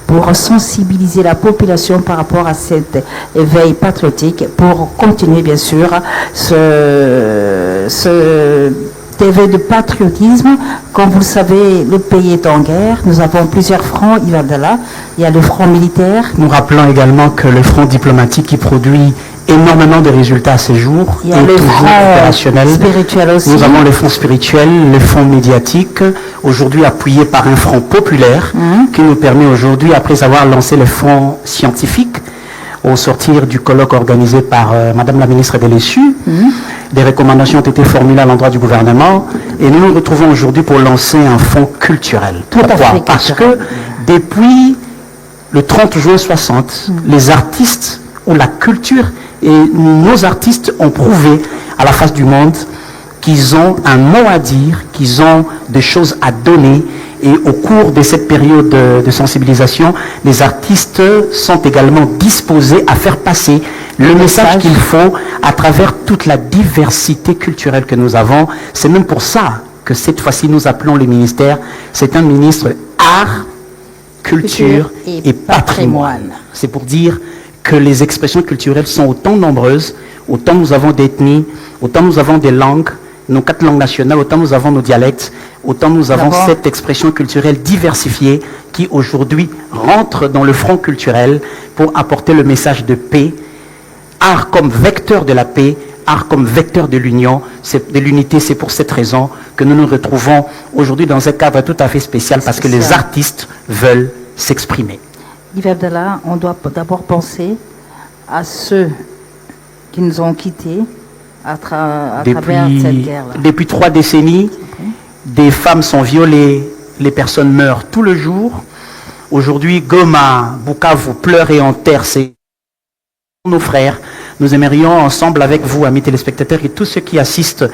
pour sensibiliser la population par rapport à cet éveil patriotique, pour continuer bien sûr ce éveil de patriotisme. Comme vous le savez, le pays est en guerre. Nous avons plusieurs fronts, Yves Abdallah. Il y a le front militaire. Nous rappelons également que le front diplomatique qui produit énormément de résultats à ce jour il y a le front opérationnel. Spirituel aussi. Nous avons le front spirituel, le front médiatique, aujourd'hui appuyé par un front populaire qui nous permet aujourd'hui, après avoir lancé le front scientifique, au sortir du colloque organisé par Madame la ministre de l'ESU, des recommandations ont été formulées à l'endroit du gouvernement et nous nous retrouvons aujourd'hui pour lancer un fonds culturel. Pourquoi ? Parce que depuis le 30 juin 60, les artistes ou la culture et nos artistes ont prouvé à la face du monde qu'ils ont un mot à dire, qu'ils ont des choses à donner. Et au cours de cette période de sensibilisation, les artistes sont également disposés à faire passer le message qu'il faut à travers toute la diversité culturelle que nous avons. C'est même pour ça que cette fois-ci nous appelons le ministère, c'est un ministre art, culture et patrimoine. C'est pour dire que les expressions culturelles sont autant nombreuses, autant nous avons d'ethnies, autant nous avons des langues, nos 4 langues nationales, autant nous avons nos dialectes, autant nous avons cette expression culturelle diversifiée qui aujourd'hui rentre dans le front culturel pour apporter le message de paix, art comme vecteur de la paix, art comme vecteur de l'union, de l'unité. C'est pour cette raison que nous nous retrouvons aujourd'hui dans un cadre tout à fait spécial parce que les artistes veulent s'exprimer. Yves Abdallah, on doit d'abord penser à ceux qui nous ont quittés à travers cette guerre-là. Depuis 3 décennies, des femmes sont violées, les personnes meurent tout le jour. Aujourd'hui, Goma, Bukavu pleure et enterre nos frères. Nous aimerions ensemble avec vous, amis téléspectateurs, et tous ceux qui assistent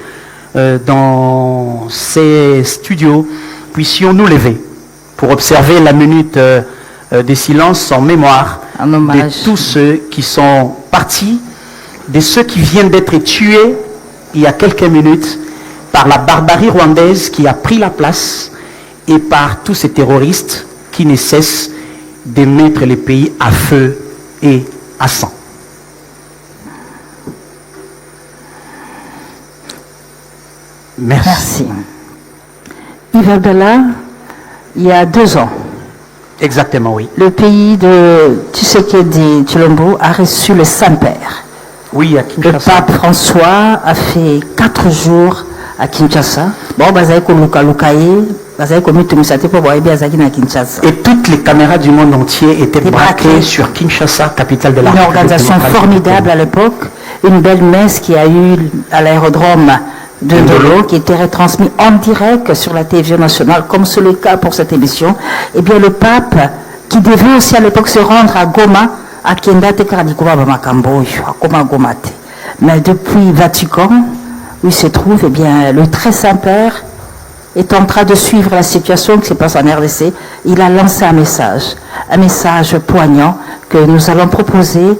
dans ces studios, puissions nous lever pour observer la minute de silence en mémoire de tous ceux qui sont partis, de ceux qui viennent d'être tués il y a quelques minutes par la barbarie rwandaise qui a pris la place et par tous ces terroristes qui ne cessent de mettre les pays à feu et à sang. Merci. Yves Abdallah, il y a 2 ans. Exactement, oui. Le pays de Tshisekedi Tshilombo a reçu le Saint-Père. Oui, à Kinshasa. Le pape François a fait 4 jours à Kinshasa. Bon, et toutes les caméras du monde entier étaient braquées sur Kinshasa, capitale de la République. Une organisation formidable à l'époque. Une belle messe qui a eu à l'aérodrome de Ndolo, qui était retransmis en direct sur la télévision nationale, comme c'est le cas pour cette émission. Eh bien, le pape, qui devait aussi à l'époque se rendre à Goma, à Kendate Karadikova Bamakamboy, à Goma Gomate. Mais depuis Vatican, où il se trouve, eh bien, le très Saint-Père est en train de suivre la situation qui se passe en RDC. Il a lancé un message poignant que nous allons proposer,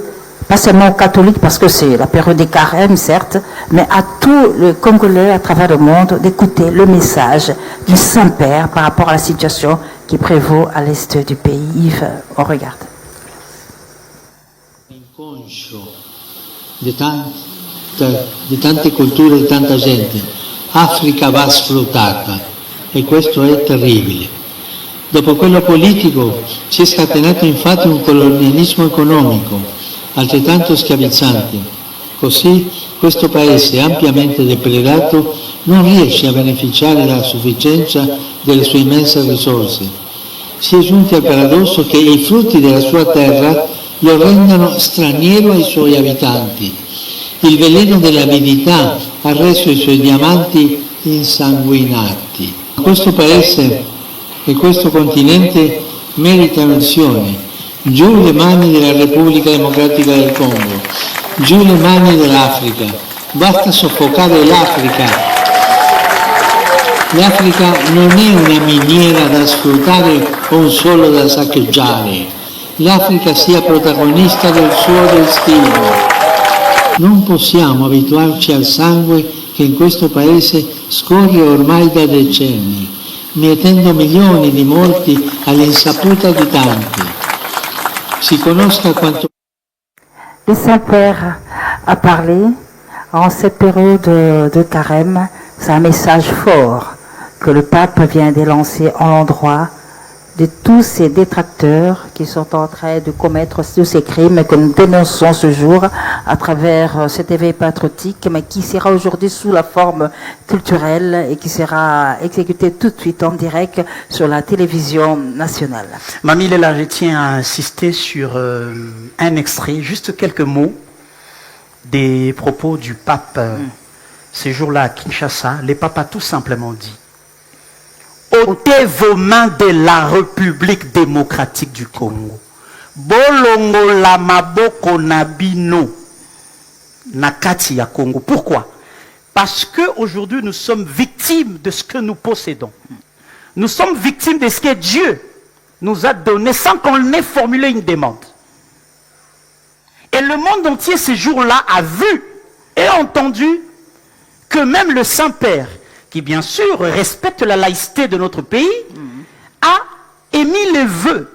pas seulement aux catholiques, parce que c'est la période des carêmes, certes, mais à tous les Congolais à travers le monde, d'écouter le message du Saint-Père par rapport à la situation qui prévaut à l'est du pays. Yves, on regarde. Di tante culture e di tanta gente. Africa va sfruttata e questo è terribile. Dopo quello politico si è scatenato infatti un colonialismo economico altrettanto schiavizzante. Così questo paese ampiamente depredato non riesce a beneficiare della sufficienza delle sue immense risorse. Si è giunti al paradosso che i frutti della sua terra lo rendano straniero ai suoi abitanti. Il veleno dell'avidità ha reso i suoi diamanti insanguinati. Questo paese e questo continente meritano azione. Giù le mani della Repubblica Democratica del Congo, giù le mani dell'Africa. Basta soffocare l'Africa. L'Africa non è una miniera da sfruttare o un solo da saccheggiare. L'Africa sia protagonista del suo destino. Non possiamo abituarci al sangue che in questo paese scorre ormai da decenni. mietendo milioni di morti all'insaputa di tanti. Si conosca quanto... Le Saint-Père a parlé en cette période de carême. C'est un message fort que le pape vient d'élancer en l'endroit de tous ces détracteurs qui sont en train de commettre tous ces crimes que nous dénonçons ce jour à travers cet éveil patriotique, mais qui sera aujourd'hui sous la forme culturelle et qui sera exécuté tout de suite en direct sur la télévision nationale. Mamie Léla, je tiens à insister sur un extrait, juste quelques mots des propos du pape. Ces jours-là à Kinshasa, le pape a tout simplement dit: ôtez vos mains de la République démocratique du Congo. Bolongo la maboko nabino nakati ya Congo. Pourquoi? Parce qu'aujourd'hui nous sommes victimes de ce que nous possédons. Nous sommes victimes de ce que Dieu nous a donné sans qu'on ait formulé une demande. Et le monde entier ces jours-là a vu et entendu que même le Saint-Père, qui bien sûr respecte la laïcité de notre pays, a émis le vœu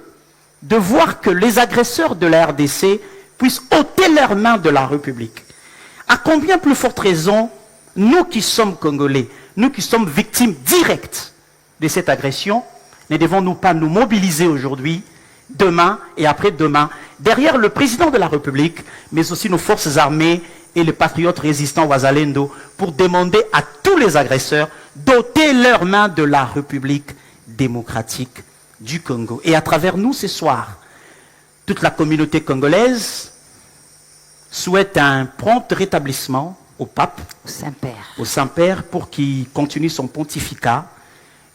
de voir que les agresseurs de la RDC puissent ôter leurs mains de la République. À combien plus forte raison, nous qui sommes Congolais, nous qui sommes victimes directes de cette agression, ne devons-nous pas nous mobiliser aujourd'hui, demain et après-demain, derrière le président de la République, mais aussi nos forces armées et les patriotes résistants Wazalendo, pour demander à tous les agresseurs d'ôter leurs mains de la République démocratique du Congo. Et à travers nous ce soir, toute la communauté congolaise souhaite un prompt rétablissement au pape, au Saint-Père, pour qu'il continue son pontificat.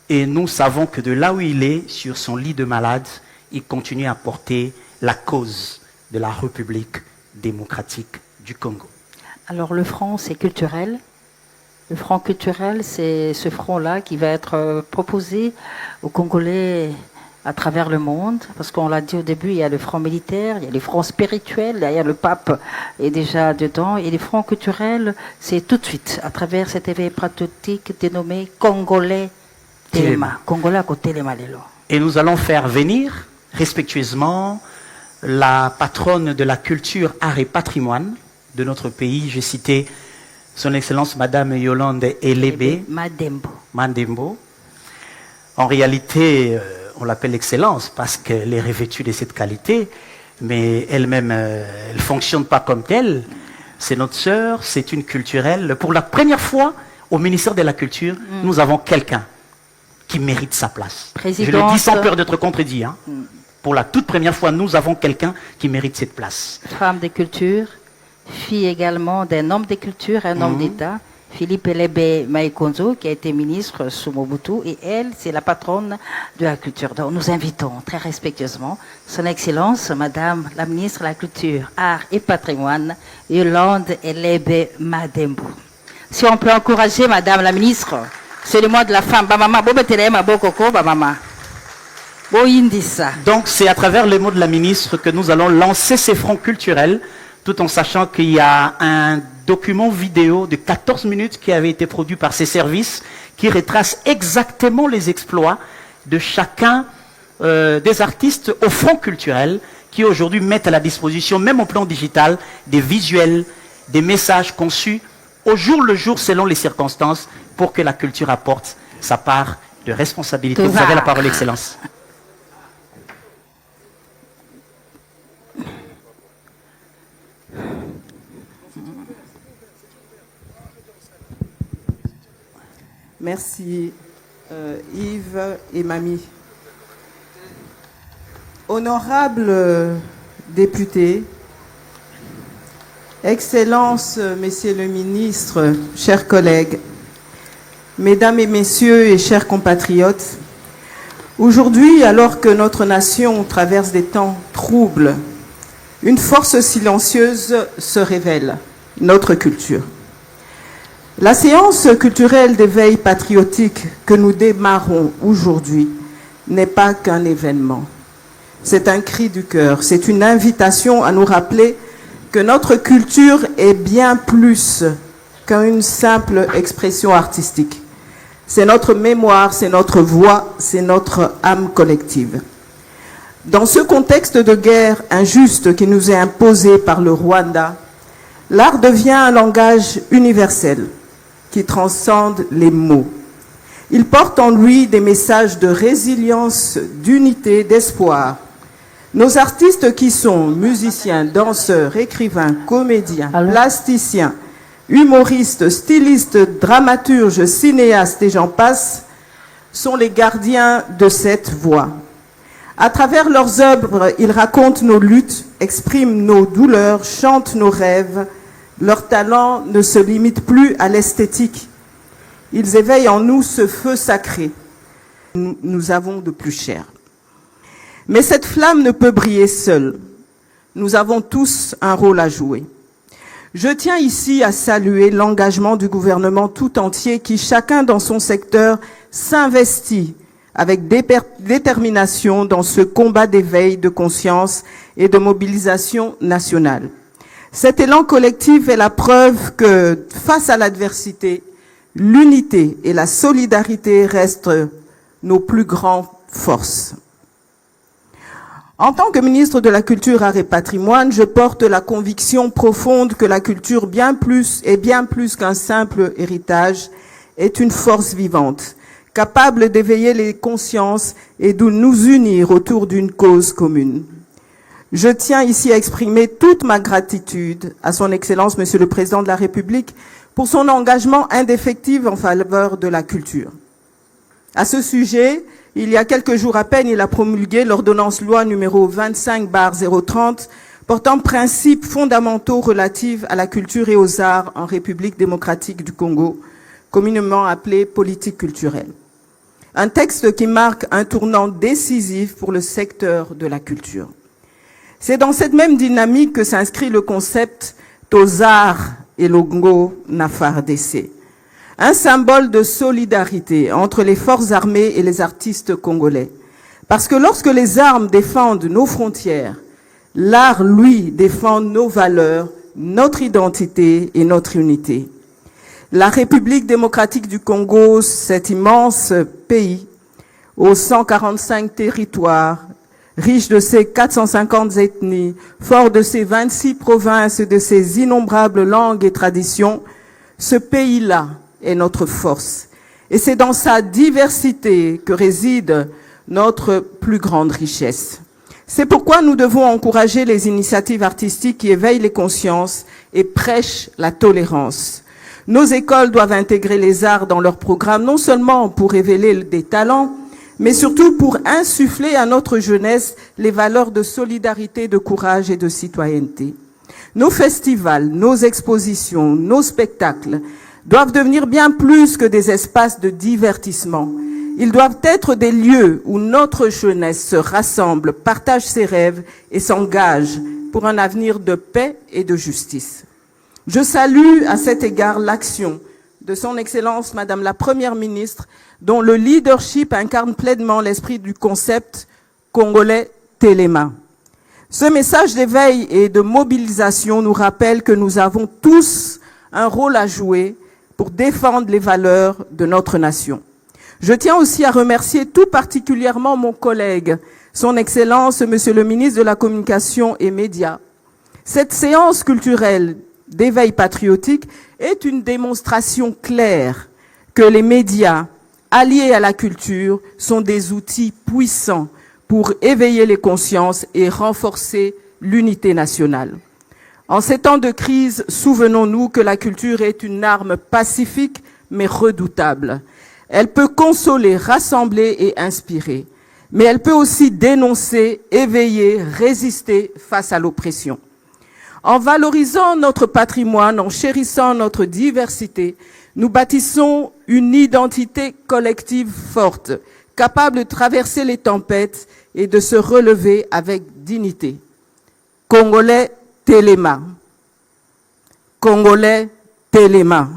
Et nous savons que de là où il est, sur son lit de malade, il continue à porter la cause de la République démocratique du Congo. Alors le front, c'est culturel. Le front culturel, c'est ce front-là qui va être proposé aux Congolais à travers le monde. Parce qu'on l'a dit au début, il y a le front militaire, il y a les fronts spirituels, derrière le pape est déjà dedans. Et les fronts culturels, c'est tout de suite, à travers cet éveil patriotique dénommé Congolais Téléma. Congolais à côté Téléma Lelo. Et nous allons faire venir respectueusement la patronne de la culture, art et patrimoine de notre pays. J'ai cité son Excellence Madame Yolande Elebe Mandembo. En réalité, on l'appelle Excellence parce qu'elle est revêtue de cette qualité, mais elle-même, elle ne fonctionne pas comme telle. C'est notre sœur, c'est une culturelle. Pour la première fois, au ministère de la Culture, nous avons quelqu'un qui mérite sa place. Je le dis sans peur d'être contredit. Hein. Pour la toute première fois, nous avons quelqu'un qui mérite cette place. Femme de culture, fille également d'un homme de culture, un homme d'État, Philippe Elebe Maekonzo, qui a été ministre sous Mobutu, et elle, c'est la patronne de la culture. Donc nous invitons très respectueusement Son Excellence, Madame la ministre de la Culture, Art et Patrimoine, Yolande Elebe Mandembo. Si on peut encourager Madame la ministre, c'est le mois de la femme. Donc c'est à travers les mots de la ministre que nous allons lancer ces fronts culturels, tout en sachant qu'il y a un document vidéo de 14 minutes qui avait été produit par ces services, qui retrace exactement les exploits de chacun des artistes au front culturel, qui aujourd'hui mettent à la disposition, même au plan digital, des visuels, des messages conçus au jour le jour selon les circonstances, pour que la culture apporte sa part de responsabilité. Vous avez la parole, Excellence. Merci Yves et Mamie. Honorables députés, Excellences, Messieurs le Ministre, chers collègues, Mesdames et Messieurs et chers compatriotes, aujourd'hui, alors que notre nation traverse des temps troubles, une force silencieuse se révèle, notre culture. La séance culturelle d'éveil patriotique que nous démarrons aujourd'hui n'est pas qu'un événement. C'est un cri du cœur, c'est une invitation à nous rappeler que notre culture est bien plus qu'une simple expression artistique. C'est notre mémoire, c'est notre voix, c'est notre âme collective. Dans ce contexte de guerre injuste qui nous est imposé par le Rwanda, l'art devient un langage universel qui transcende les mots. Il porte en lui des messages de résilience, d'unité, d'espoir. Nos artistes qui sont musiciens, danseurs, écrivains, comédiens, plasticiens, humoristes, stylistes, dramaturges, cinéastes et j'en passe, sont les gardiens de cette voix. À travers leurs œuvres, ils racontent nos luttes, expriment nos douleurs, chantent nos rêves. Leur talent ne se limite plus à l'esthétique. Ils éveillent en nous ce feu sacré que nous avons de plus cher. Mais cette flamme ne peut briller seule. Nous avons tous un rôle à jouer. Je tiens ici à saluer l'engagement du gouvernement tout entier qui, chacun dans son secteur, s'investit avec détermination dans ce combat d'éveil de conscience et de mobilisation nationale. Cet élan collectif est la preuve que, face à l'adversité, l'unité et la solidarité restent nos plus grandes forces. En tant que ministre de la Culture, Arts et Patrimoine, je porte la conviction profonde que la culture, bien plus qu'un simple héritage, est une force vivante, capable d'éveiller les consciences et de nous unir autour d'une cause commune. Je tiens ici à exprimer toute ma gratitude à son Excellence, Monsieur le Président de la République, pour son engagement indéfectible en faveur de la culture. À ce sujet, il y a quelques jours à peine, il a promulgué l'ordonnance loi numéro 25/030 portant principes fondamentaux relatifs à la culture et aux arts en République démocratique du Congo, communément appelée politique culturelle. Un texte qui marque un tournant décisif pour le secteur de la culture. C'est dans cette même dynamique que s'inscrit le concept Tozar Elongo Nafardese, un symbole de solidarité entre les forces armées et les artistes congolais. Parce que lorsque les armes défendent nos frontières, l'art, lui, défend nos valeurs, notre identité et notre unité. La République démocratique du Congo, cet immense pays, aux 145 territoires, riche de ses 450 ethnies, fort de ses 26 provinces et de ses innombrables langues et traditions, ce pays-là est notre force. Et c'est dans sa diversité que réside notre plus grande richesse. C'est pourquoi nous devons encourager les initiatives artistiques qui éveillent les consciences et prêchent la tolérance. Nos écoles doivent intégrer les arts dans leurs programmes, non seulement pour révéler des talents, mais surtout pour insuffler à notre jeunesse les valeurs de solidarité, de courage et de citoyenneté. Nos festivals, nos expositions, nos spectacles doivent devenir bien plus que des espaces de divertissement. Ils doivent être des lieux où notre jeunesse se rassemble, partage ses rêves et s'engage pour un avenir de paix et de justice. Je salue à cet égard l'action de son Excellence Madame la Première ministre, dont le leadership incarne pleinement l'esprit du concept congolais Téléma. Ce message d'éveil et de mobilisation nous rappelle que nous avons tous un rôle à jouer pour défendre les valeurs de notre nation. Je tiens aussi à remercier tout particulièrement mon collègue, son Excellence Monsieur le ministre de la Communication et Médias. Cette séance culturelle d'éveil patriotique est une démonstration claire que les médias, alliés à la culture, sont des outils puissants pour éveiller les consciences et renforcer l'unité nationale. En ces temps de crise, souvenons-nous que la culture est une arme pacifique mais redoutable. Elle peut consoler, rassembler et inspirer, mais elle peut aussi dénoncer, éveiller, résister face à l'oppression. En valorisant notre patrimoine, en chérissant notre diversité, nous bâtissons une identité collective forte, capable de traverser les tempêtes et de se relever avec dignité. Congolais Téléma. Congolais Téléma.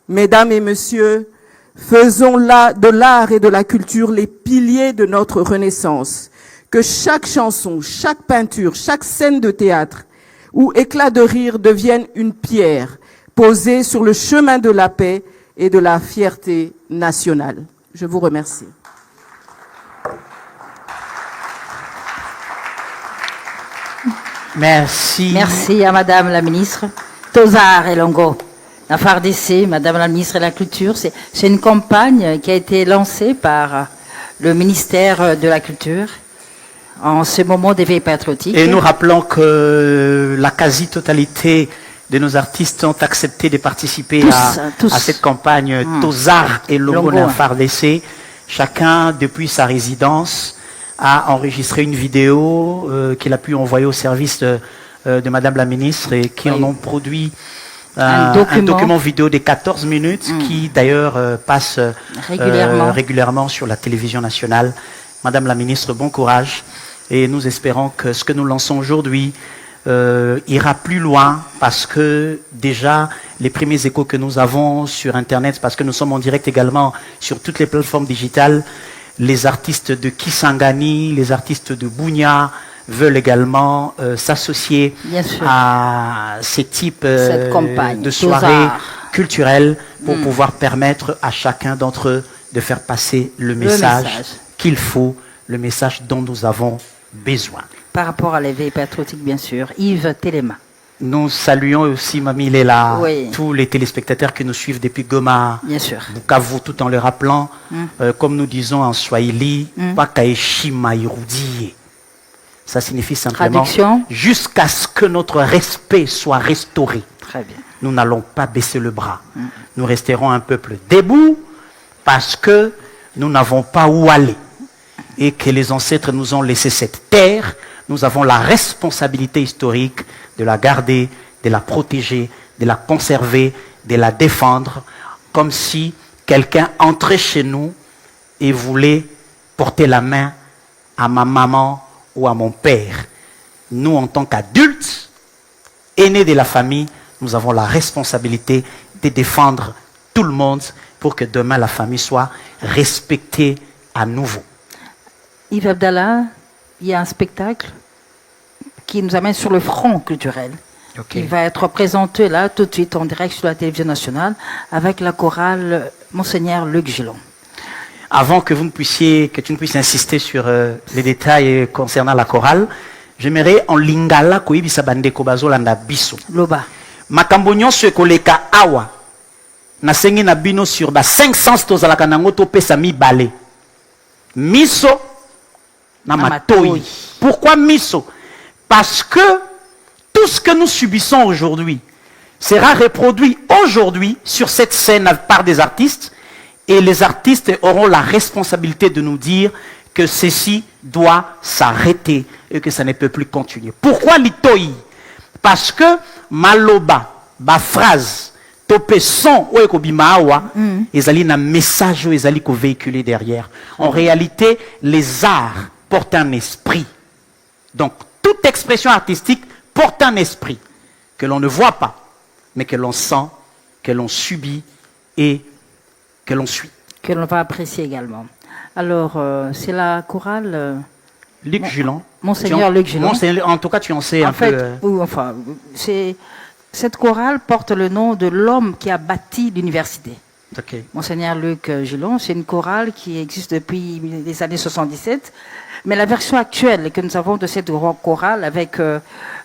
Mesdames et messieurs, faisons de l'art et de la culture les piliers de notre renaissance. Que chaque chanson, chaque peinture, chaque scène de théâtre ou éclat de rire devienne une pierre posée sur le chemin de la paix et de la fierté nationale. Je vous remercie. Merci. Merci à Madame la ministre. Tozar et Longo. La FARDC, Madame la ministre de la Culture, c'est une campagne qui a été lancée par le ministère de la Culture en ce moment d'éveil patriotique. Et nous rappelons que la quasi-totalité de nos artistes ont accepté de participer à cette campagne Tozar et Longo d'un FARDC. Chacun, depuis sa résidence, a enregistré une vidéo qu'il a pu envoyer au service de Madame la ministre et qui en ont produit un document vidéo de 14 minutes qui d'ailleurs passe régulièrement sur la télévision nationale. Madame la ministre, bon courage et nous espérons que ce que nous lançons aujourd'hui ira plus loin parce que déjà les premiers échos que nous avons sur Internet, parce que nous sommes en direct également sur toutes les plateformes digitales, les artistes de Kisangani, les artistes de Bunia veulent également s'associer à ces types de soirées culturelles pour pouvoir permettre à chacun d'entre eux de faire passer le message qu'il faut, le message dont nous avons besoin. Par rapport à l'éveil patriotique, bien sûr. Yves Téléma. Nous saluons aussi, Mamie Léla, tous les téléspectateurs qui nous suivent depuis Goma, Bukavu, tout en le rappelant, comme nous disons en Swahili, Pakaeshima Irudie. Ça signifie simplement jusqu'à ce que notre respect soit restauré. Très bien. Nous n'allons pas baisser le bras. Nous resterons un peuple debout parce que nous n'avons pas où aller et que les ancêtres nous ont laissé cette terre. Nous avons la responsabilité historique de la garder, de la protéger, de la conserver, de la défendre, comme si quelqu'un entrait chez nous et voulait porter la main à ma maman ou à mon père. Nous, en tant qu'adultes, aînés de la famille, nous avons la responsabilité de défendre tout le monde pour que demain la famille soit respectée à nouveau. Yves Abdallah, il y a un spectacle qui nous amène sur le front culturel. Il va être présenté là tout de suite en direct sur la télévision nationale avec la chorale Monseigneur Luc Gillon. Avant que tu ne puisses insister sur les détails concernant la chorale, j'aimerais en lingala koyebisa bandeko bazolanda biso. Loba. Makambo nyonso ekoleka awa. Nasengi na bino sur ba 500 tozalaka nango topesa mibale. Miso na matoi. Pourquoi miso? Parce que tout ce que nous subissons aujourd'hui sera reproduit aujourd'hui sur cette scène par des artistes et les artistes auront la responsabilité de nous dire que ceci doit s'arrêter et que ça ne peut plus continuer. Pourquoi l'itoi? Parce que maloba, ba phrase, topé son ou ekobimaawa, ezali na message ou ezali ko véhiculer derrière. En réalité, les arts portent un esprit. Donc, toute expression artistique porte un esprit que l'on ne voit pas, mais que l'on sent, que l'on subit et que l'on suit. Que l'on va apprécier également. Alors, c'est la chorale... Luc Gillon. Monseigneur Luc Gillon. En tout cas, tu en sais un peu... Enfin, cette chorale porte le nom de l'homme qui a bâti l'université. Monseigneur Luc Gillon, c'est une chorale qui existe depuis les années 77. Mais la version actuelle que nous avons de cette chorale avec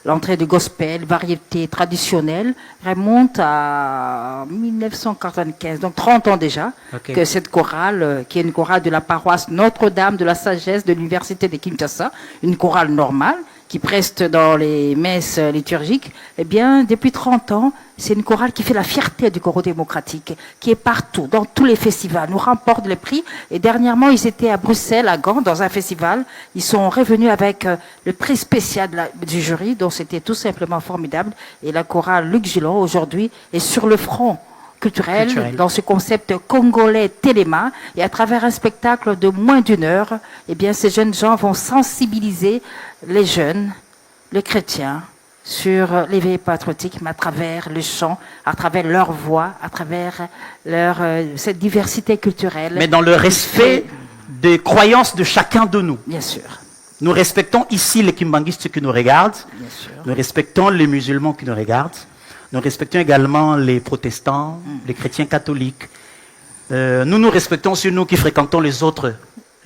l'entrée du gospel, variété traditionnelle, remonte à 1995, donc 30 ans déjà, que cette chorale, qui est une chorale de la paroisse Notre-Dame de la Sagesse de l'Université de Kinshasa, une chorale normale, qui preste dans les messes liturgiques, eh bien, depuis 30 ans, c'est une chorale qui fait la fierté du Congo démocratique, qui est partout, dans tous les festivals, nous remporte les prix. Et dernièrement, ils étaient à Bruxelles, à Gand, dans un festival. Ils sont revenus avec le prix spécial du jury, donc c'était tout simplement formidable. Et la chorale Luc Gillon, aujourd'hui, est sur le front culturel, dans ce concept congolais Téléma, et à travers un spectacle de moins d'1 heure, eh bien, ces jeunes gens vont sensibiliser les jeunes, les chrétiens, sur l'éveil patriotique, mais à travers le chant, à travers leur voix, à travers cette diversité culturelle. Mais dans le respect des croyances de chacun de nous. Bien sûr. Nous respectons ici les kimbanguistes qui nous regardent. Bien sûr. Nous respectons les musulmans qui nous regardent. Nous respectons également les protestants, les chrétiens catholiques, Nous nous respectons sur nous qui fréquentons les autres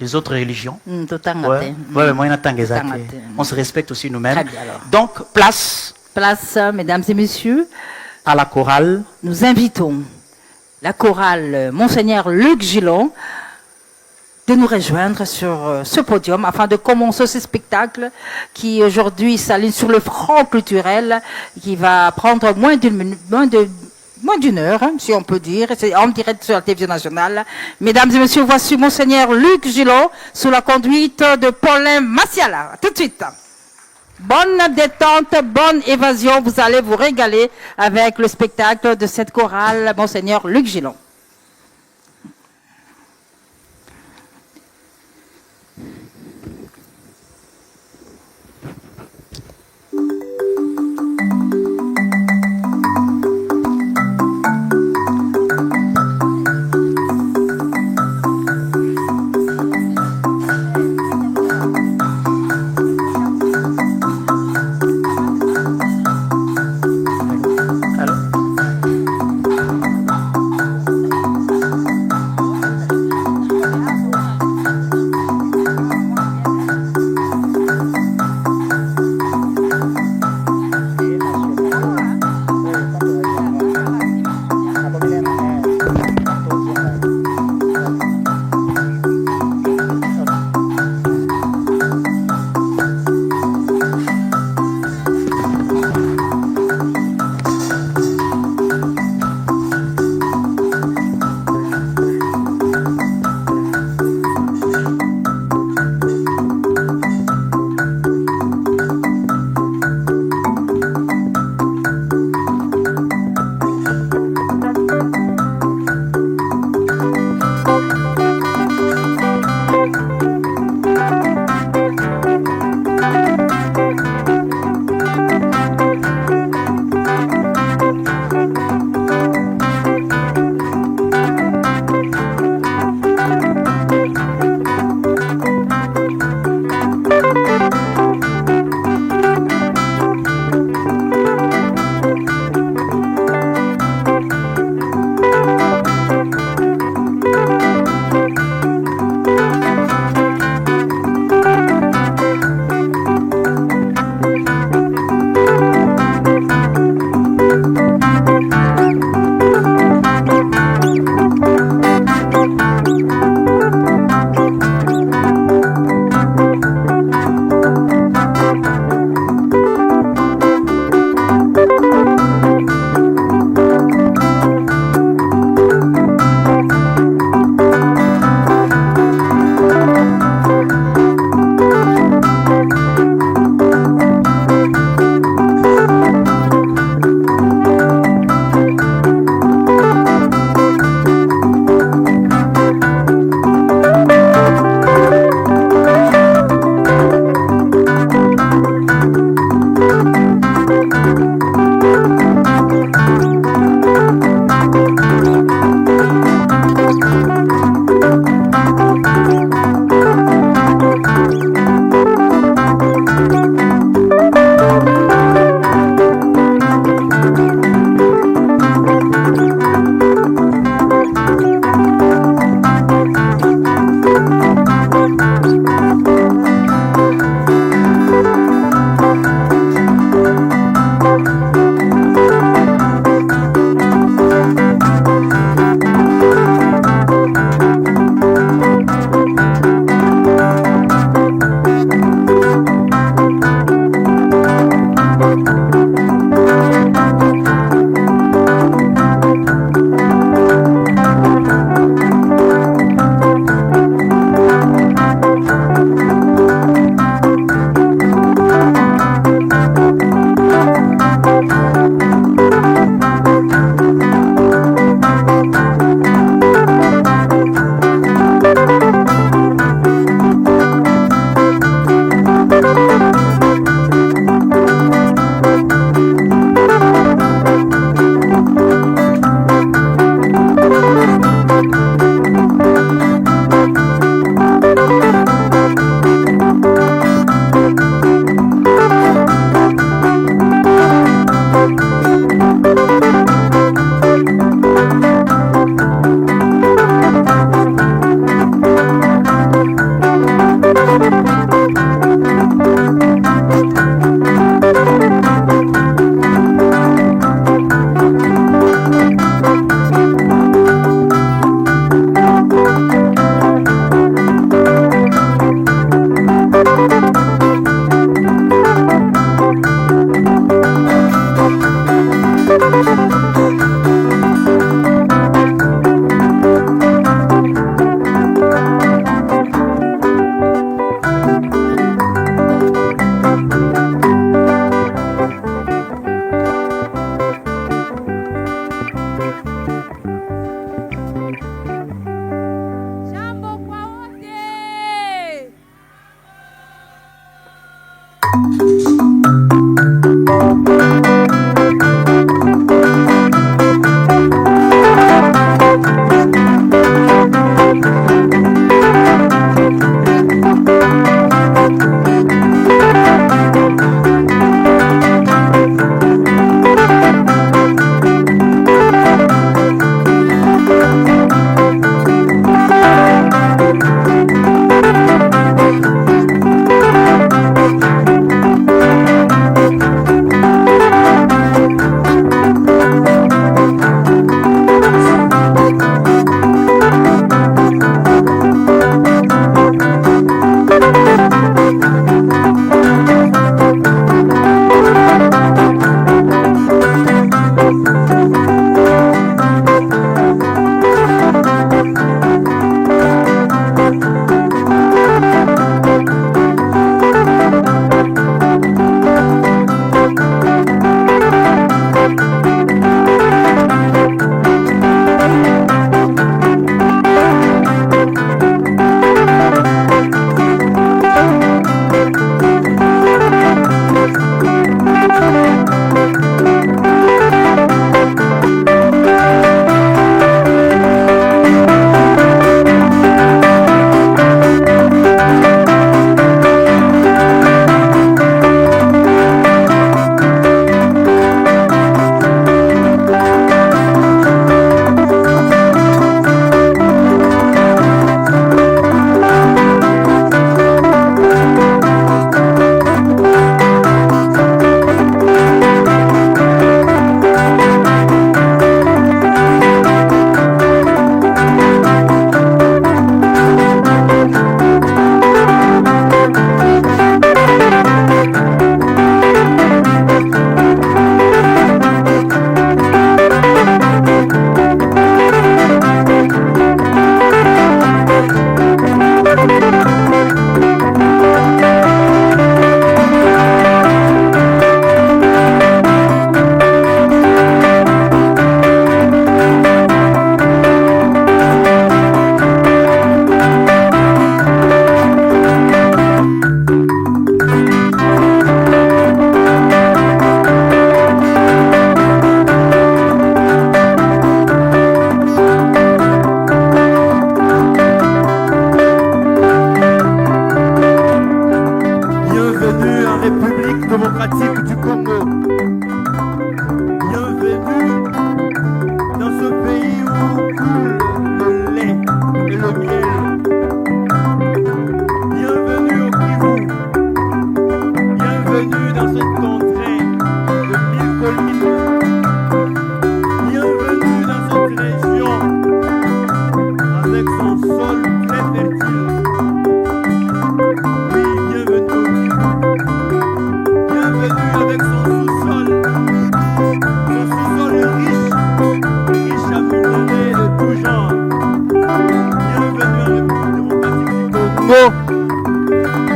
religions. On se respecte aussi nous-mêmes. Très bien, alors. Donc, place Mesdames et messieurs, à la chorale. nous invitons la chorale Monseigneur Luc Gillon de nous rejoindre sur ce podium afin de commencer ce spectacle qui aujourd'hui s'aligne sur le front culturel qui va prendre moins d'une heure, hein, si on peut dire. C'est en direct sur la télévision nationale. Mesdames et messieurs, voici Monseigneur Luc Gillon sous la conduite de Paulin Massiala. Tout de suite. Bonne détente, bonne évasion. Vous allez vous régaler avec le spectacle de cette chorale Monseigneur Luc Gillon.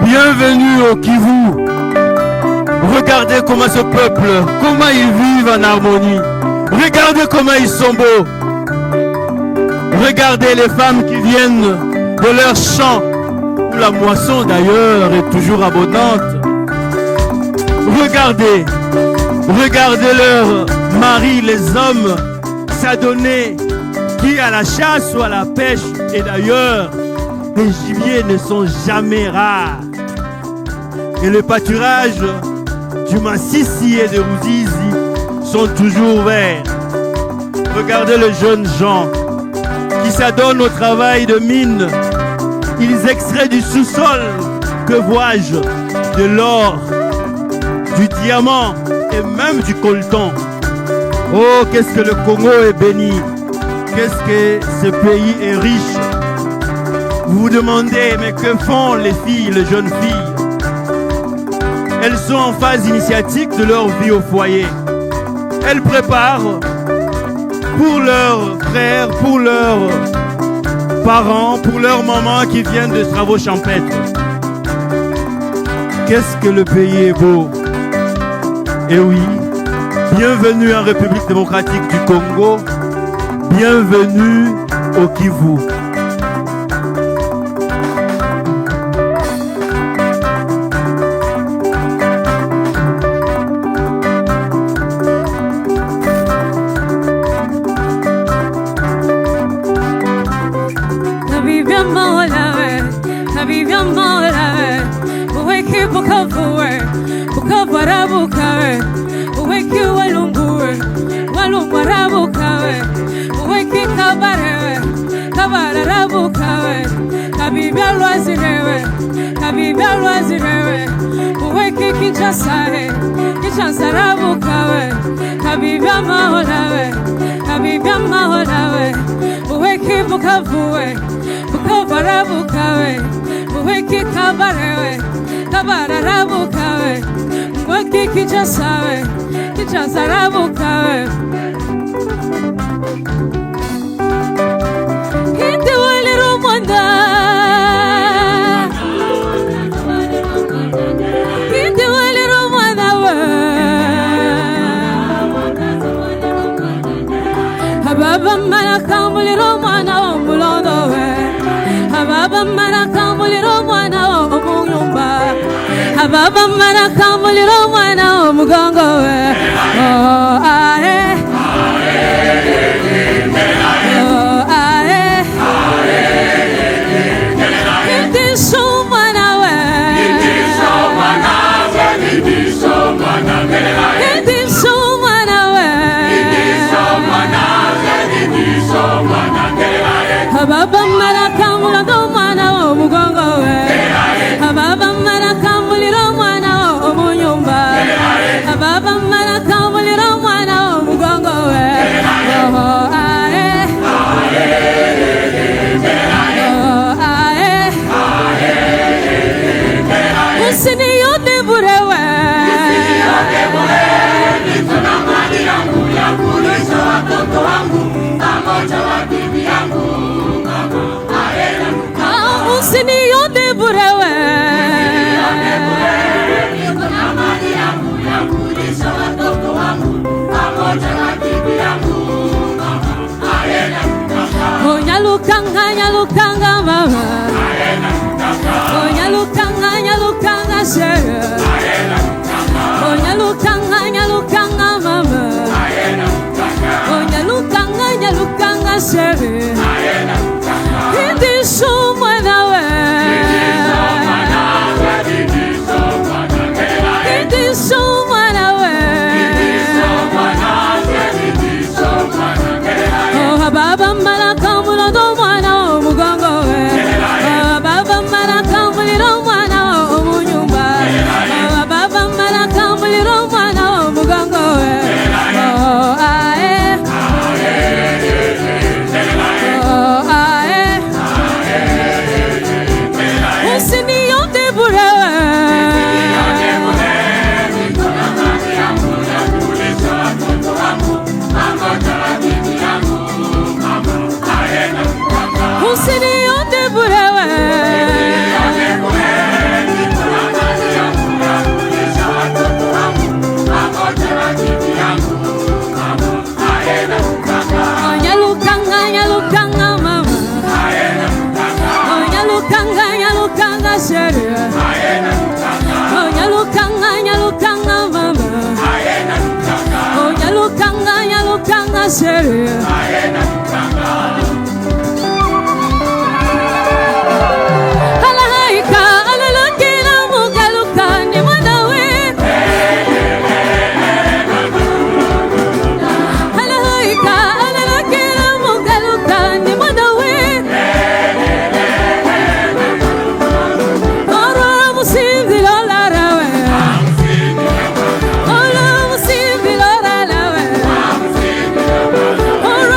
Bienvenue au Kivu. Regardez comment ce peuple, comment ils vivent en harmonie. Regardez comment ils sont beaux. Regardez les femmes qui viennent de leurs champs, où la moisson d'ailleurs est toujours abondante. Regardez, regardez leurs maris, les hommes, s'adonner, qui à la chasse ou à la pêche. Et d'ailleurs, les gibiers ne sont jamais rares. Et les pâturages du Massissi et de Ruzizi sont toujours verts. Regardez les jeunes gens qui s'adonnent au travail de mine. Ils extraient du sous-sol, que vois-je, de l'or, du diamant et même du coltan. Oh, qu'est-ce que le Congo est béni! Qu'est-ce que ce pays est riche! Vous vous demandez, mais que font les filles, les jeunes filles? Elles sont en phase initiatique de leur vie au foyer. Elles préparent pour leurs frères, pour leurs parents, pour leurs mamans qui viennent de travaux champêtres. qu'est-ce que le pays est beau. Et oui, bienvenue en République démocratique du Congo, bienvenue au Kivu. Baba mara kamuliro mwana omugongo we oh ae oh ae Indisho mwana we Indisho mwana we Indisho mwana we Indisho mwana we Indisho mwana we Baba mara kamuliro mwana omugongo we Baba mara kamuliro mwana omunyumba Baba mara kamuliro mwana omugongo we oh ae oh ae Usini yote burewe Nituna mali yangu ya kulisha watoto wangu pamoja na bibi yangu Usini yote burewe Nyalukanga mama nyalukanga shere nyalukanga mama nyalukanga shere Indisho mwana we Indisho mwana we Oh baba mara kamuliro mwana omugongo we Baba mara kamuliro mwana omunyumba Baba mara kamuliro mwana omugongo we Oh ae Oh ae Usini yote burewe Usini yote burewe Nyalukanga mama nyalukanga shere nyalukanga mama nyalukanga shere Oh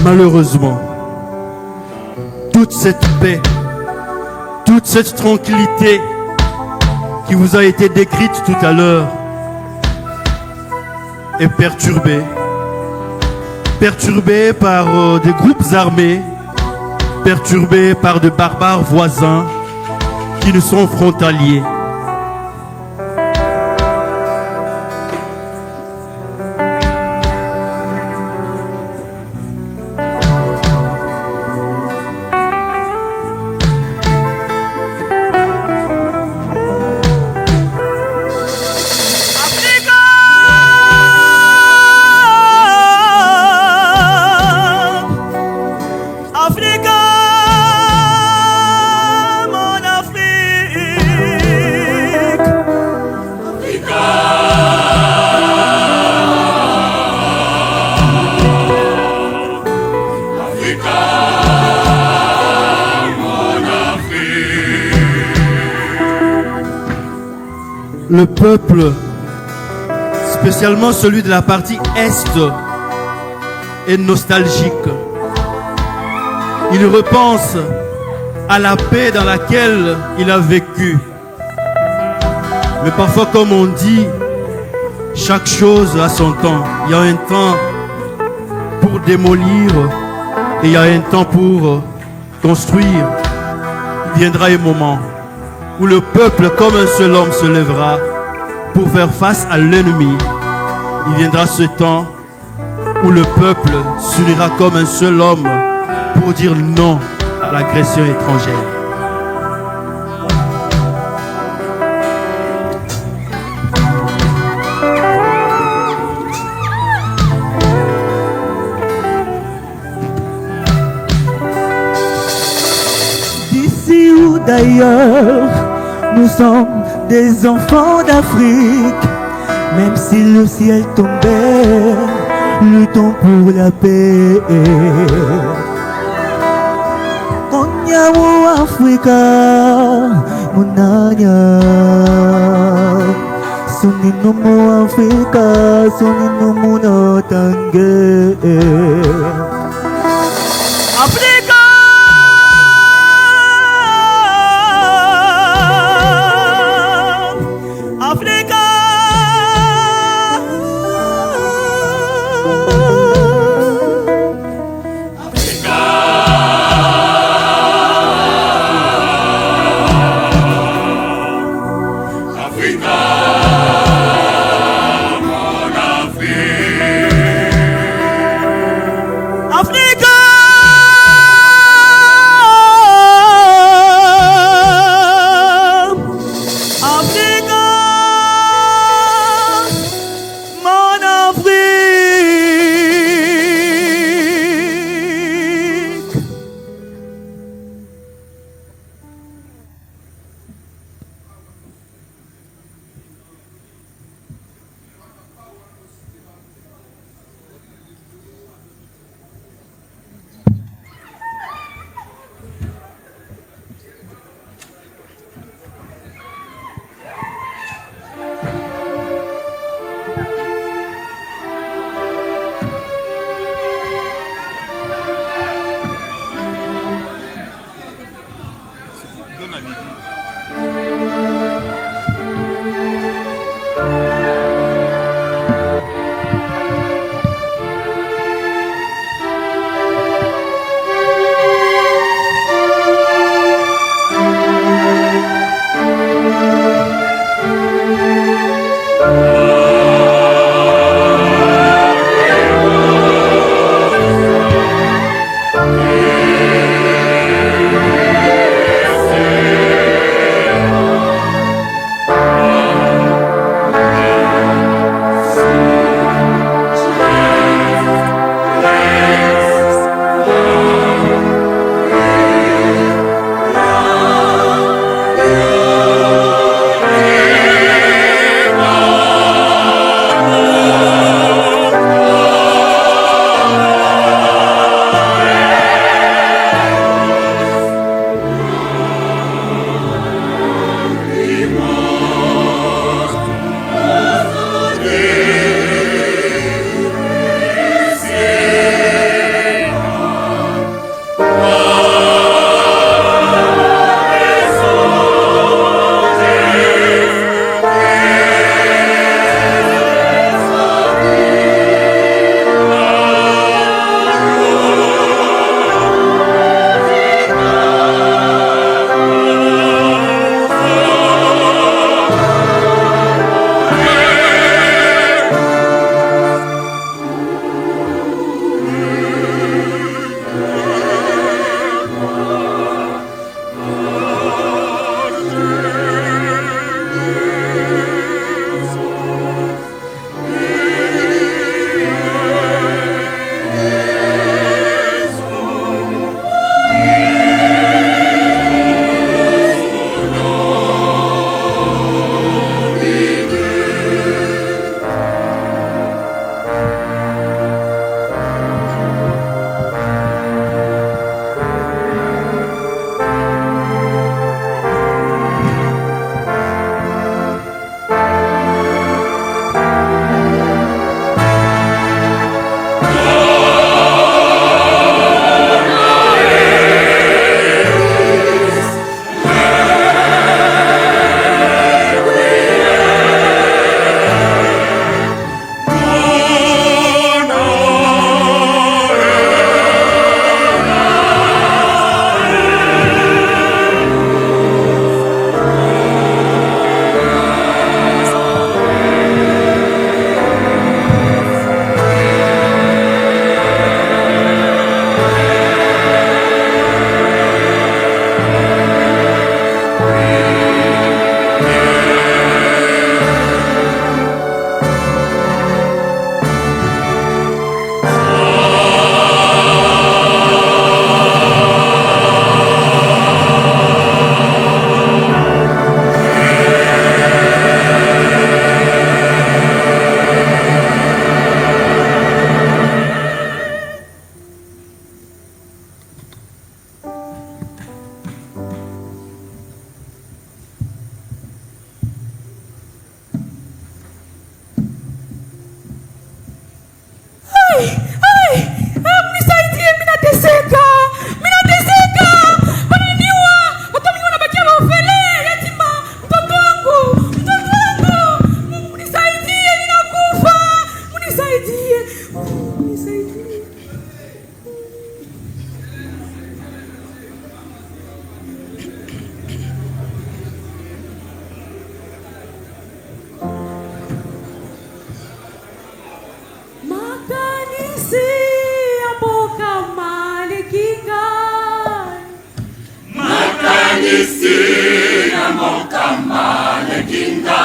Malheureusement, toute cette paix, toute cette tranquillité qui vous a été décrite tout à l'heure est perturbée. Perturbée par des groupes armés, perturbée par de barbares voisins qui nous sont frontaliers. Le peuple, spécialement celui de la partie Est, est nostalgique. Il repense à la paix dans laquelle il a vécu. Mais parfois, comme on dit, chaque chose a son temps. Il y a un temps pour démolir et il y a un temps pour construire. Il viendra un moment où le peuple comme un seul homme se lèvera pour faire face à l'ennemi. Il viendra ce temps où le peuple s'unira comme un seul homme pour dire non à l'agression étrangère. D'ici ou d'ailleurs, nous sommes des enfants d'Afrique. Même si le ciel tombait, luttons pour la paix. Konyamu Africa, Munanya. Suninu mu Africa, suninu mu Notange. Africa! makanisi ya mokama lekinga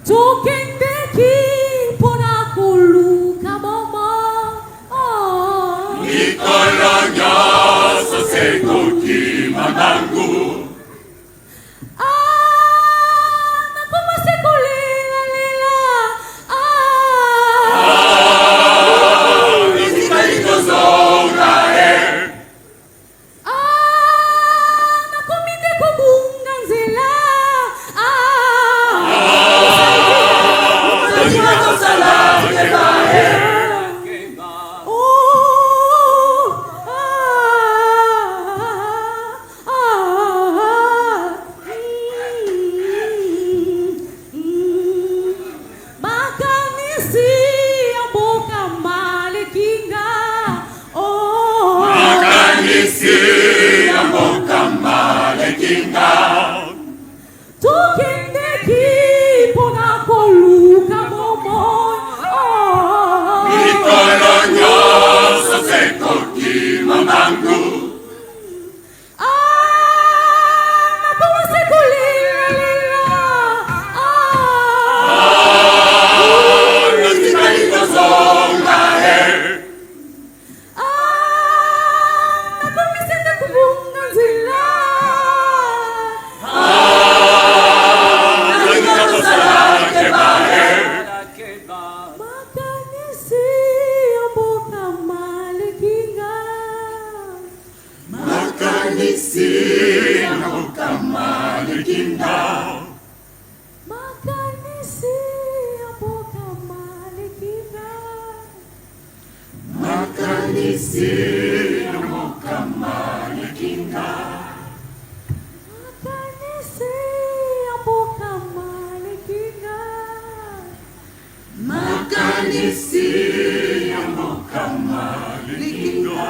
tokendeki mpona koluka mama mikolo nyonso sekoki mabangu nakomase kolelalela etikali kozonga nakomi te kobunga nzela tozala keba makanisi ya mboka malekinga makanisi ya mokama lekinga tokendeki mpona koluka bomoi mikolo nyonso sekoki mabangu nakomase kolelalela etikali kozonga nakomise te kobunga nzela tozala keba makanisi ya mboka malekinga makanisi ya mokama lekinga makanisi ya mboka malekinga makanisi ya mokama lekinga makanisi ya mboka malekinga makanisi ya mokama lekinga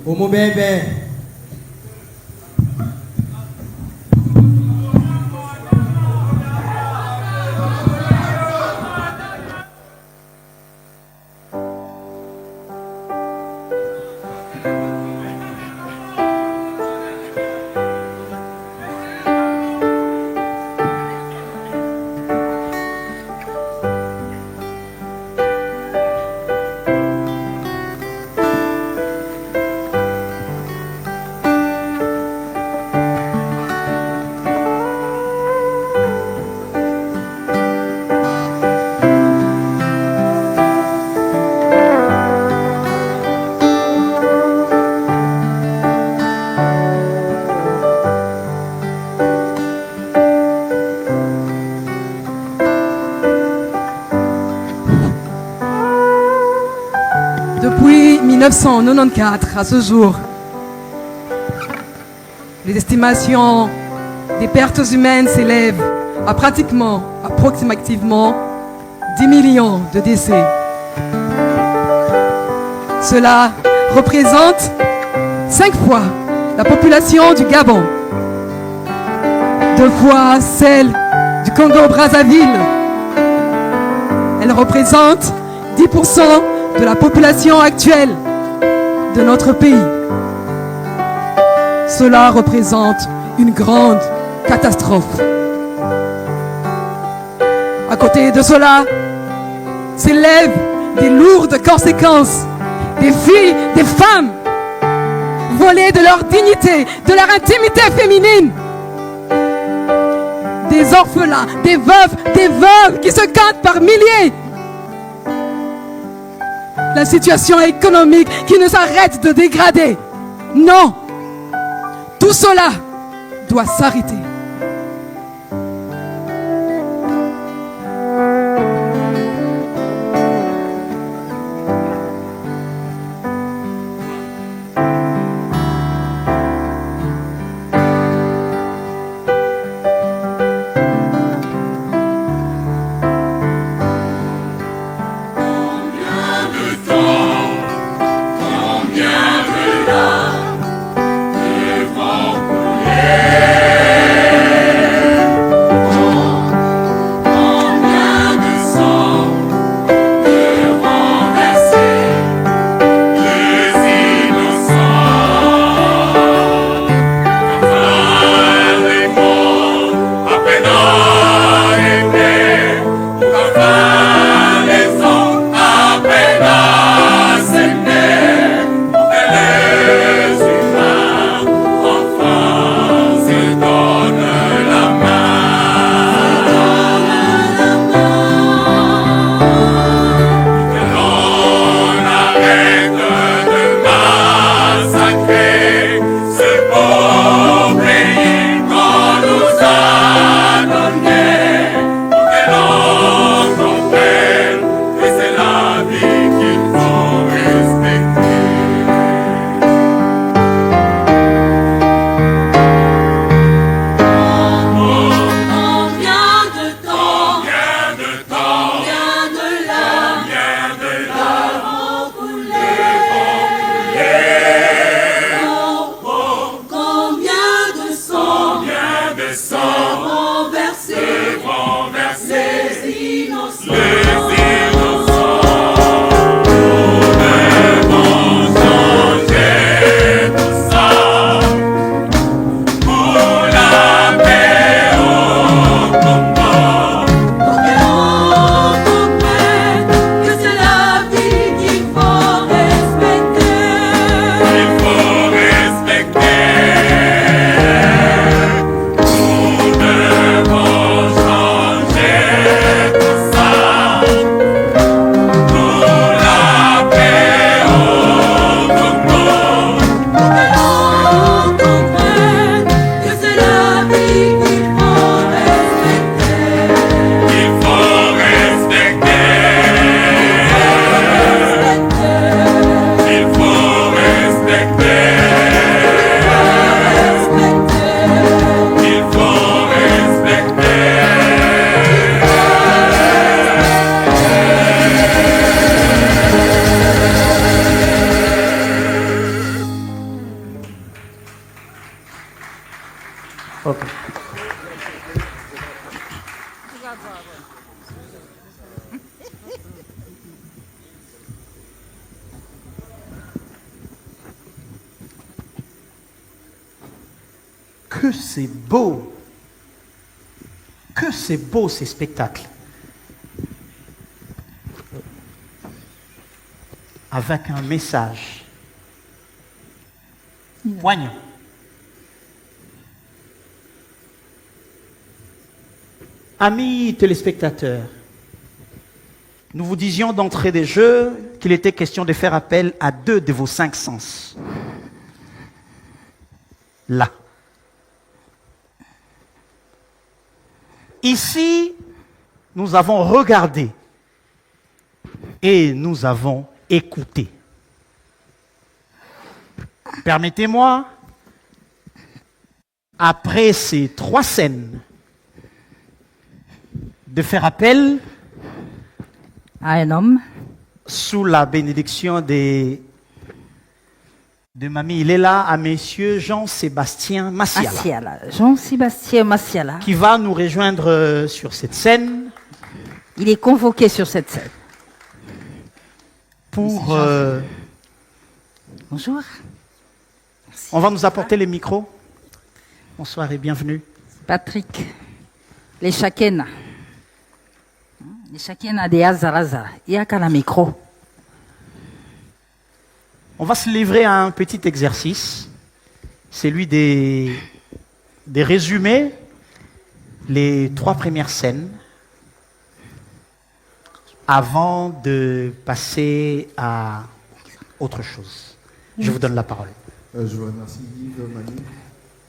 umubebe Depuis 1994 à ce jour, les estimations des pertes humaines s'élèvent à approximativement 10 millions de décès. Cela représente 5 fois la population du Gabon, 2 fois celle du Congo-Brazzaville. Elle représente 10% de la population actuelle de notre pays. Cela représente une grande catastrophe. À côté de cela, s'élèvent des lourdes conséquences. Des filles, des femmes, volées de leur dignité, de leur intimité féminine. Des orphelins, des veuves qui se comptent par milliers. La situation économique qui ne s'arrête de dégrader. Non, tout cela doit s'arrêter. Combien de larmes devront couler Ok. Que c'est beau! Que c'est beau ces spectacles! Avec un message poignant. Amis téléspectateurs, nous vous disions d'entrée des jeux qu'il était question de faire appel à 2 de vos 5 sens. Là. Ici, nous avons regardé et nous avons écouté. Permettez-moi, après ces 3 scènes, de faire appel à un homme sous la bénédiction de Mamie Ilela à Monsieur Jean-Sébastien Massiala, Jean-Sébastien Massiala, qui va nous rejoindre sur cette scène. Il est convoqué sur cette scène. Pour... Bonjour. On va nous apporter les micros. Bonsoir et bienvenue. Patrick, les Shakena. Les Shakena de Azaraza. Il y a qu'un micro. On va se livrer à un petit exercice. C'est lui des résumés, les 3 premières scènes, avant de passer à autre chose. Je vous donne la parole. Je vous remercie Yves Manu.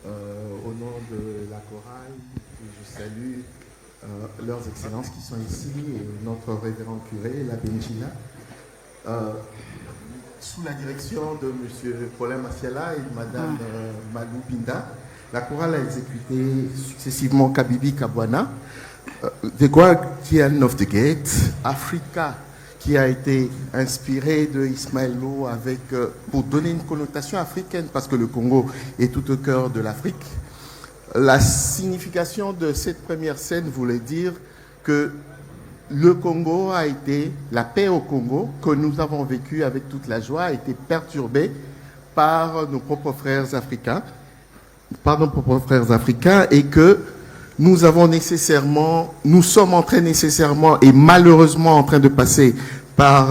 Au nom de la chorale, je salue leurs excellences qui sont ici, et notre révérend curé, l'abbé Nchila, sous la direction de M. Paulin Massiala et de Mme Malou Binda. La chorale a exécuté successivement Kabibi Kabwana, The Guardian of the Gate, Africa, qui a été inspiré de Ismaël Lo avec, pour donner une connotation africaine, parce que le Congo est tout au cœur de l'Afrique. La signification de cette première scène voulait dire que le Congo a été, la paix au Congo, que nous avons vécu avec toute la joie, a été perturbée par nos propres frères africains, et que nous sommes en train nécessairement et malheureusement en train de passer par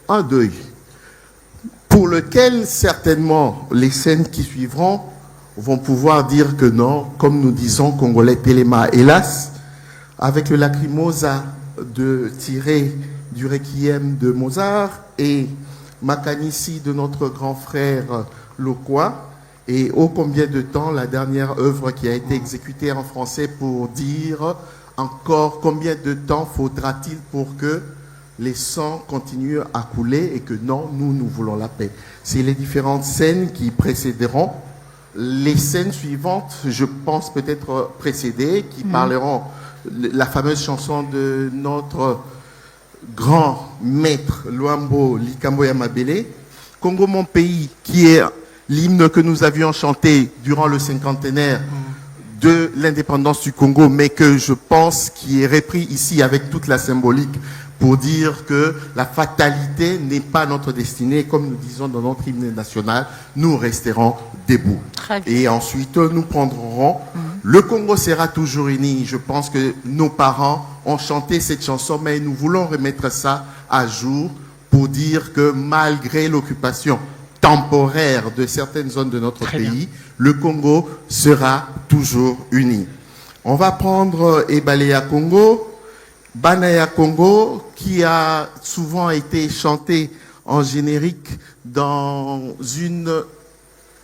un deuil pour lequel certainement les scènes qui suivront vont pouvoir dire que non, comme nous disons congolais Téléma, hélas, avec le Lacrimosa tiré du Requiem de Mozart et Makanisi de notre grand frère Lokwa, et ô combien de temps la dernière œuvre qui a été exécutée en français pour dire encore combien de temps faudra-t-il pour que les sangs continuent à couler et que non, nous voulons la paix. C'est les différentes scènes qui précéderont. Les scènes suivantes, je pense peut-être précédées, qui parleront la fameuse chanson de notre grand maître Luambo Likambo Yamabele, Congo mon pays, qui est l'hymne que nous avions chanté durant le cinquantenaire de l'indépendance du Congo, mais que je pense qui est repris ici avec toute la symbolique pour dire que la fatalité n'est pas notre destinée. Comme nous disons dans notre hymne national, nous resterons debout. Et ensuite, nous prendrons... Le Congo sera toujours uni. Je pense que nos parents ont chanté cette chanson, mais nous voulons remettre ça à jour pour dire que malgré l'occupation temporaire de certaines zones de notre pays, le Congo sera toujours uni. On va prendre Ebalea Congo, Banaya Congo, qui a souvent été chanté en générique dans une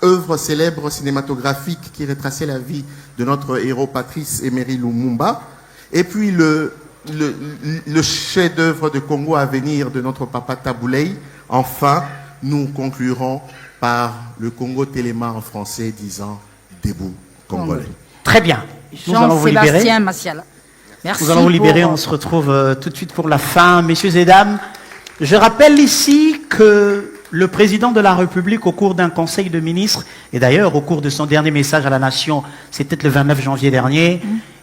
œuvre célèbre cinématographique qui retraçait la vie de notre héros Patrice Emery Lumumba. Et puis le chef-d'œuvre de Congo à venir de notre papa Tabouley. Enfin, nous conclurons par le Congo Téléma en français disant debout Congolais. Très bien. Nous allons vous libérer. Jean-Sébastien Massiala. Merci. Nous allons vous libérer. On se retrouve tout de suite pour la fin, messieurs et dames. Je rappelle ici que Le président de la République, au cours d'un conseil de ministres, et d'ailleurs au cours de son dernier message à la nation, c'était le 29 janvier dernier,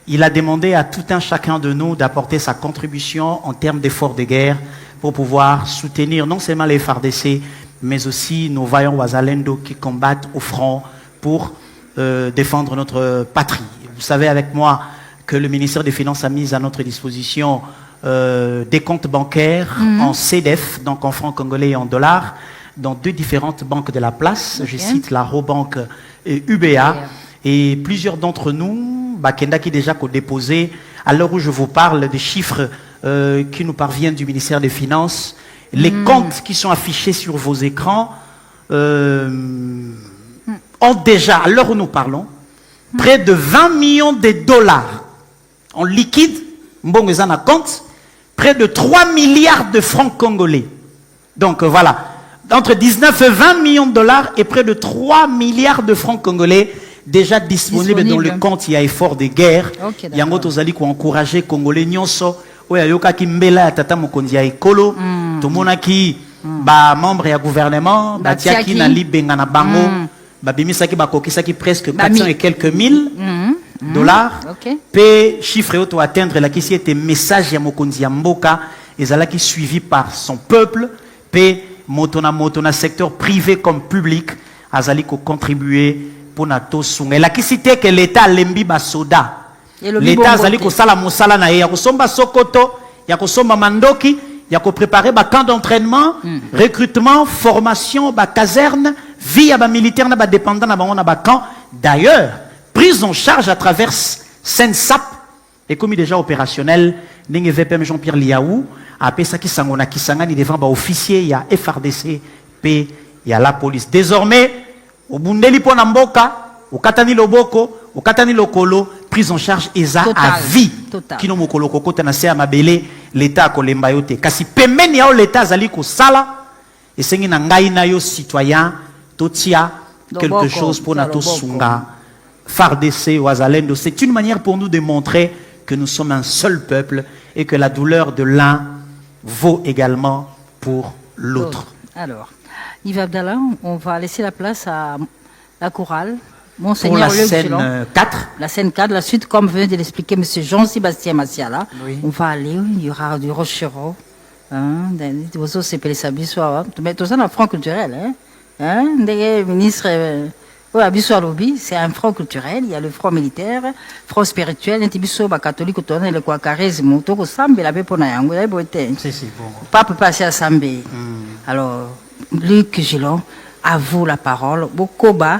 il a demandé à tout un chacun de nous d'apporter sa contribution en termes d'efforts de guerre pour pouvoir soutenir non seulement les FARDC, mais aussi nos vaillants Wazalendo qui combattent au front pour défendre notre patrie. Vous savez avec moi que le ministère des Finances a mis à notre disposition des comptes bancaires en CDF, donc en francs congolais et en dollars, dans 2 différentes banques de la place. Je cite la Robank et UBA. Et plusieurs d'entre nous, Kenda qui déjà déposé, à l'heure où je vous parle des chiffres qui nous parviennent du ministère des Finances, les comptes qui sont affichés sur vos écrans ont déjà, à l'heure où nous parlons, près de 20 millions de dollars en liquide, mbongezana compte, près de 3 milliards de francs congolais. Donc voilà, entre 19 et 20 millions de dollars et près de 3 milliards de francs congolais déjà disponibles dans le compte. Il y a effort de guerre. Il y a encouragé Congolais nyonso. Oui, il y a mbela tata mokonzi ya ekolo. Tout le monde qui membre du gouvernement, batiaki na libenga na bango, babimisaki bakokisaki presque 400 et quelques mille dollars. Pe chiffre auto atteindre la qui était message ya mokonzi ya mboka ezalaki suivi par son peuple. Pe motona secteur privé comme public azali ko contribuer pour nato sunga. La qui cité que l'État lembi ba soda. L'État azali ko sala mosala na ya ko somba Sokoto, ya ko somba Mandoki, ya ko préparer ba camp d'entraînement, recrutement, formation, ba caserne, vie à ba militaire na ba dépendant na ba ba camp. D'ailleurs, prise en charge à travers SENSAP et commis déjà opérationnel, ninge VPM Jean-Pierre Liaou a pesa ki sangona ki sangani devant ba officier ya FRDC P ya la police. Désormais, au bundeli pona mboka, au katani loboko, au katani lokolo, prise en charge eza à vie. Kino mokolo kokota na se amabele l'État kolemba yote. Kasi pemeni ya l'État zali ko sala et sengi na ngai na yo citoyen totia quelque chose pour nato sunga FARDC Wazalendo. C'est une manière pour nous de montrer que nous sommes un seul peuple et que la douleur de l'un vaut également pour l'autre. Alors, Yves Abdallah, on va laisser la place à la chorale. Monseigneur pour la scène 4. La scène 4, la suite, comme vient de l'expliquer M. Jean-Sébastien Massiala, on va aller, il y aura du Rochero, des oiseaux s'appellent ça bissoir, mais tout ça dans le front culturel, des ministres, c'est un front culturel, il y a le front militaire, front spirituel, il y a catholique, le quoi charisme, tout ça, mais la paix pour nous, pas pour passer à Sambé. Alors, Luc Gillon, à vous la parole, beaucoup bas.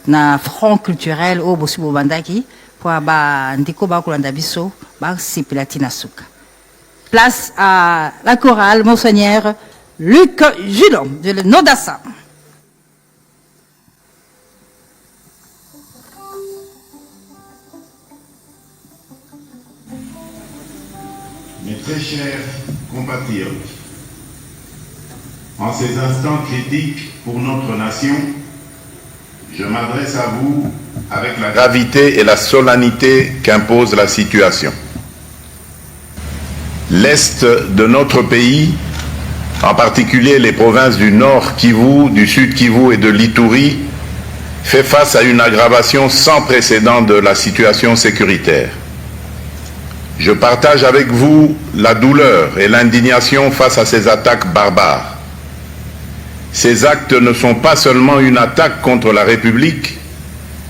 Na front culturel au Bosubo Bandaki pour ba ndiko ba kulanda biso ba sipilatina suka. Place à la chorale Monseigneur Luc Gillon de Nodassa. Mes très chers compatriotes, en ces instants critiques pour notre nation, je m'adresse à vous avec la gravité et la solennité qu'impose la situation. L'Est de notre pays, en particulier les provinces du Nord Kivu, du Sud Kivu et de l'Ituri, fait face à une aggravation sans précédent de la situation sécuritaire. Je partage avec vous la douleur et l'indignation face à ces attaques barbares. Ces actes ne sont pas seulement une attaque contre la République,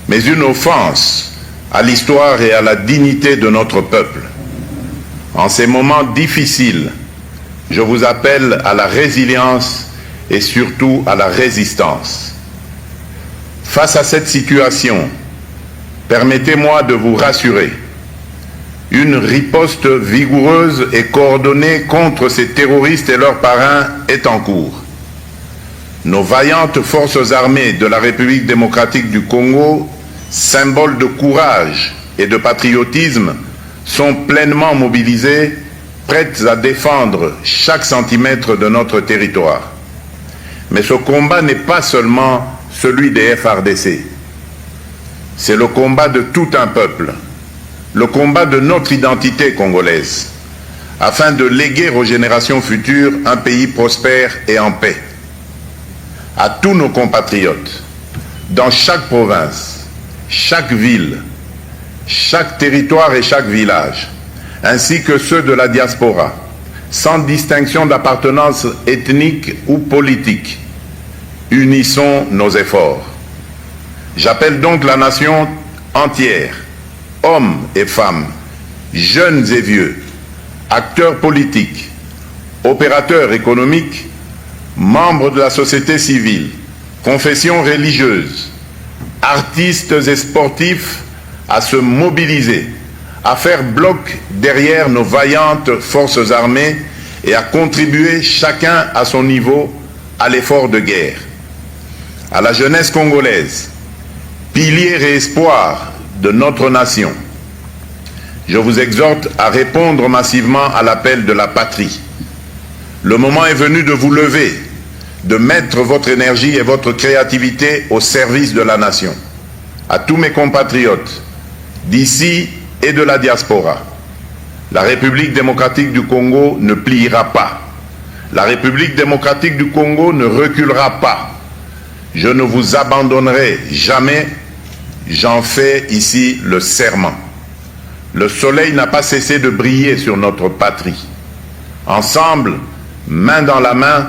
mais une offense à l'histoire et à la dignité de notre peuple. En ces moments difficiles, je vous appelle à la résilience et surtout à la résistance. Face à cette situation, permettez-moi de vous rassurer. Une riposte vigoureuse et coordonnée contre ces terroristes et leurs parrains est en cours. Nos vaillantes forces armées de la République démocratique du Congo, symboles de courage et de patriotisme, sont pleinement mobilisées, prêtes à défendre chaque centimètre de notre territoire. Mais ce combat n'est pas seulement celui des FARDC. C'est le combat de tout un peuple, le combat de notre identité congolaise, afin de léguer aux générations futures un pays prospère et en paix. à tous nos compatriotes, dans chaque province, chaque ville, chaque territoire et chaque village, ainsi que ceux de la diaspora, sans distinction d'appartenance ethnique ou politique. Unissons nos efforts. J'appelle donc la nation entière, hommes et femmes, jeunes et vieux, acteurs politiques, opérateurs économiques, membres de la société civile, confessions religieuses, artistes et sportifs à se mobiliser, à faire bloc derrière nos vaillantes forces armées et à contribuer chacun à son niveau à l'effort de guerre. À la jeunesse congolaise, pilier et espoir de notre nation, je vous exhorte à répondre massivement à l'appel de la patrie. Le moment est venu de vous lever, de mettre votre énergie et votre créativité au service de la nation. À tous mes compatriotes, d'ici et de la diaspora, la République démocratique du Congo ne pliera pas. La République démocratique du Congo ne reculera pas. Je ne vous abandonnerai jamais, j'en fais ici le serment. Le soleil n'a pas cessé de briller sur notre patrie. Ensemble, main dans la main,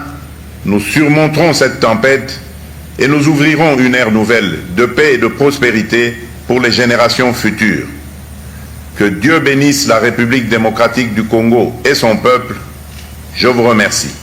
nous surmonterons cette tempête et nous ouvrirons une ère nouvelle de paix et de prospérité pour les générations futures. Que Dieu bénisse la République démocratique du Congo et son peuple. Je vous remercie.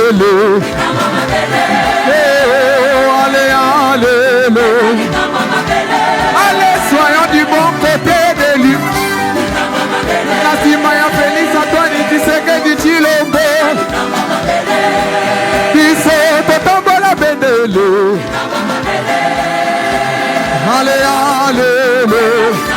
Alléluia. Alléluia. Allez, soyons du bon côté de lui. Nasimaya Félix Antoine Tshisekedi Tshilombo. Biso totombola bendele. Allez, alléluia.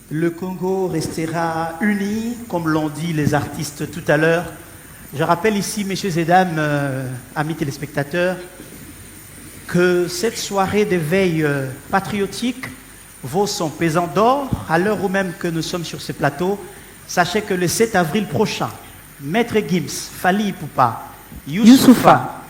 Le Congo restera uni, comme l'ont dit les artistes tout à l'heure. Je rappelle ici, messieurs et dames, amis téléspectateurs, que cette soirée d'éveil patriotique vaut son pesant d'or. À l'heure où même que nous sommes sur ce plateau, sachez que le 7 avril prochain, Maître Gims, Fally Ipupa, Youssoufa,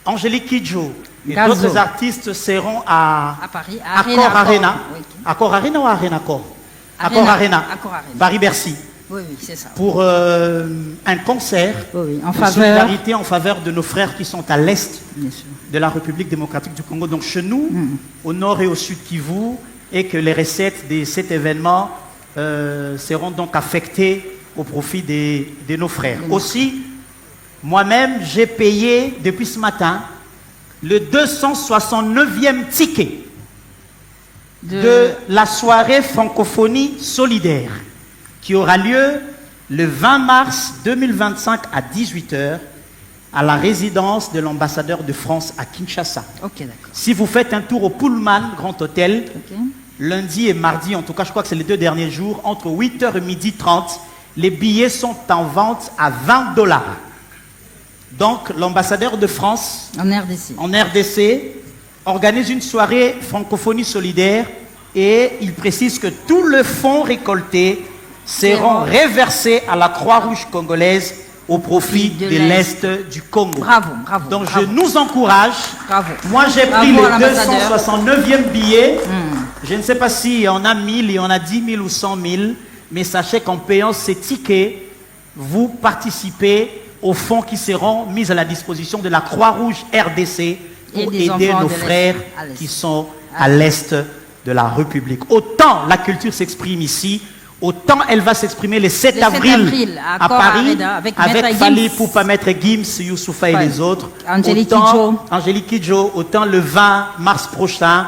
Angélique Kidjo et d'autres artistes seront à Paris, Accor Arena. Oui. Accor Arena ou Arena Accor? Accor Arena. Paris-Bercy. Oui, oui, c'est ça. Pour un concert de solidarité en faveur de nos frères qui sont à l'est de la République démocratique du Congo. Donc chez nous, au nord et au sud Kivu, et que les recettes de cet événement seront donc affectées au profit de nos frères. Aussi, moi-même, j'ai payé depuis ce matin le 269e ticket de la soirée francophonie solidaire qui aura lieu le 20 mars 2025 à 18h à la résidence de l'ambassadeur de France à Kinshasa. Ok, d'accord. Si vous faites un tour au Pullman Grand Hôtel, lundi et mardi, en tout cas je crois que c'est les 2 derniers jours, entre 8h et 12h30, les billets sont en vente à $20. Donc l'ambassadeur de France en RDC organise une soirée francophonie solidaire et il précise que tout le fonds récolté seront reversés à la Croix-Rouge congolaise au profit de l'Est du Congo. Bravo. Donc je nous encourage. Moi j'ai pris le 269e billet. Je ne sais pas si on a 1000, il y en a 10 000 ou 100 000, mais sachez qu'en payant ces tickets, vous participez aux fonds qui seront mis à la disposition de la Croix-Rouge RDC pour aider nos frères qui sont à l'Est de la République. Autant la culture s'exprime ici, autant elle va s'exprimer le 7 avril à Paris avec Fali Poupa, Maître Gims, Youssoufa et les autres. Angélique Kidjo. Autant le 20 mars prochain,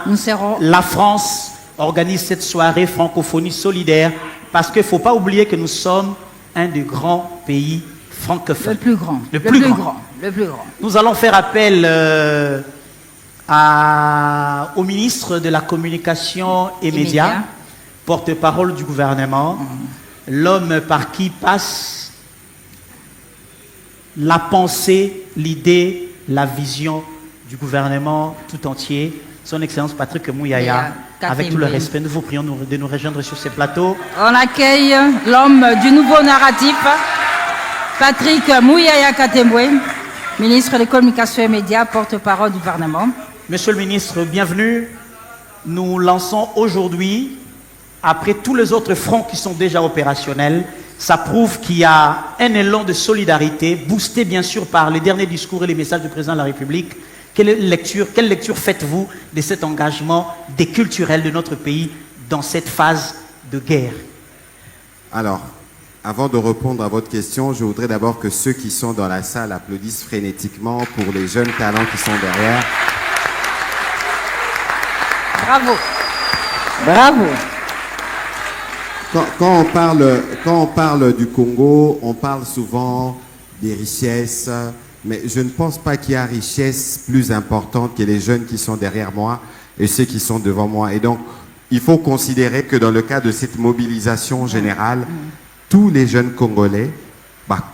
la France organise cette soirée francophonie solidaire parce qu'il ne faut pas oublier que nous sommes un des grands pays francophones. Le plus grand. Nous allons faire appel au ministre de la Communication et Médias, porte-parole du gouvernement, l'homme par qui passe la pensée, l'idée, la vision du gouvernement tout entier, son Excellence Patrick Mouyaya. Avec tout le respect, nous vous prions de nous rejoindre sur ces plateaux. On accueille l'homme du nouveau narratif, Patrick Mouyaya Katembwe, ministre des Communications et Médias, porte-parole du gouvernement. Monsieur le ministre, bienvenue. Nous lançons aujourd'hui, après tous les autres fronts qui sont déjà opérationnels, ça prouve qu'il y a un élan de solidarité, boosté bien sûr par les derniers discours et les messages du président de la République. Quelle lecture faites-vous de cet engagement des culturels de notre pays dans cette phase de guerre? Alors, avant de répondre à votre question, je voudrais d'abord que ceux qui sont dans la salle applaudissent frénétiquement pour les jeunes talents qui sont derrière. Bravo. Quand on parle du Congo, on parle souvent des richesses, mais je ne pense pas qu'il y a richesse plus importante que les jeunes qui sont derrière moi et ceux qui sont devant moi. Et donc, il faut considérer que dans le cas de cette mobilisation générale, tous les jeunes Congolais,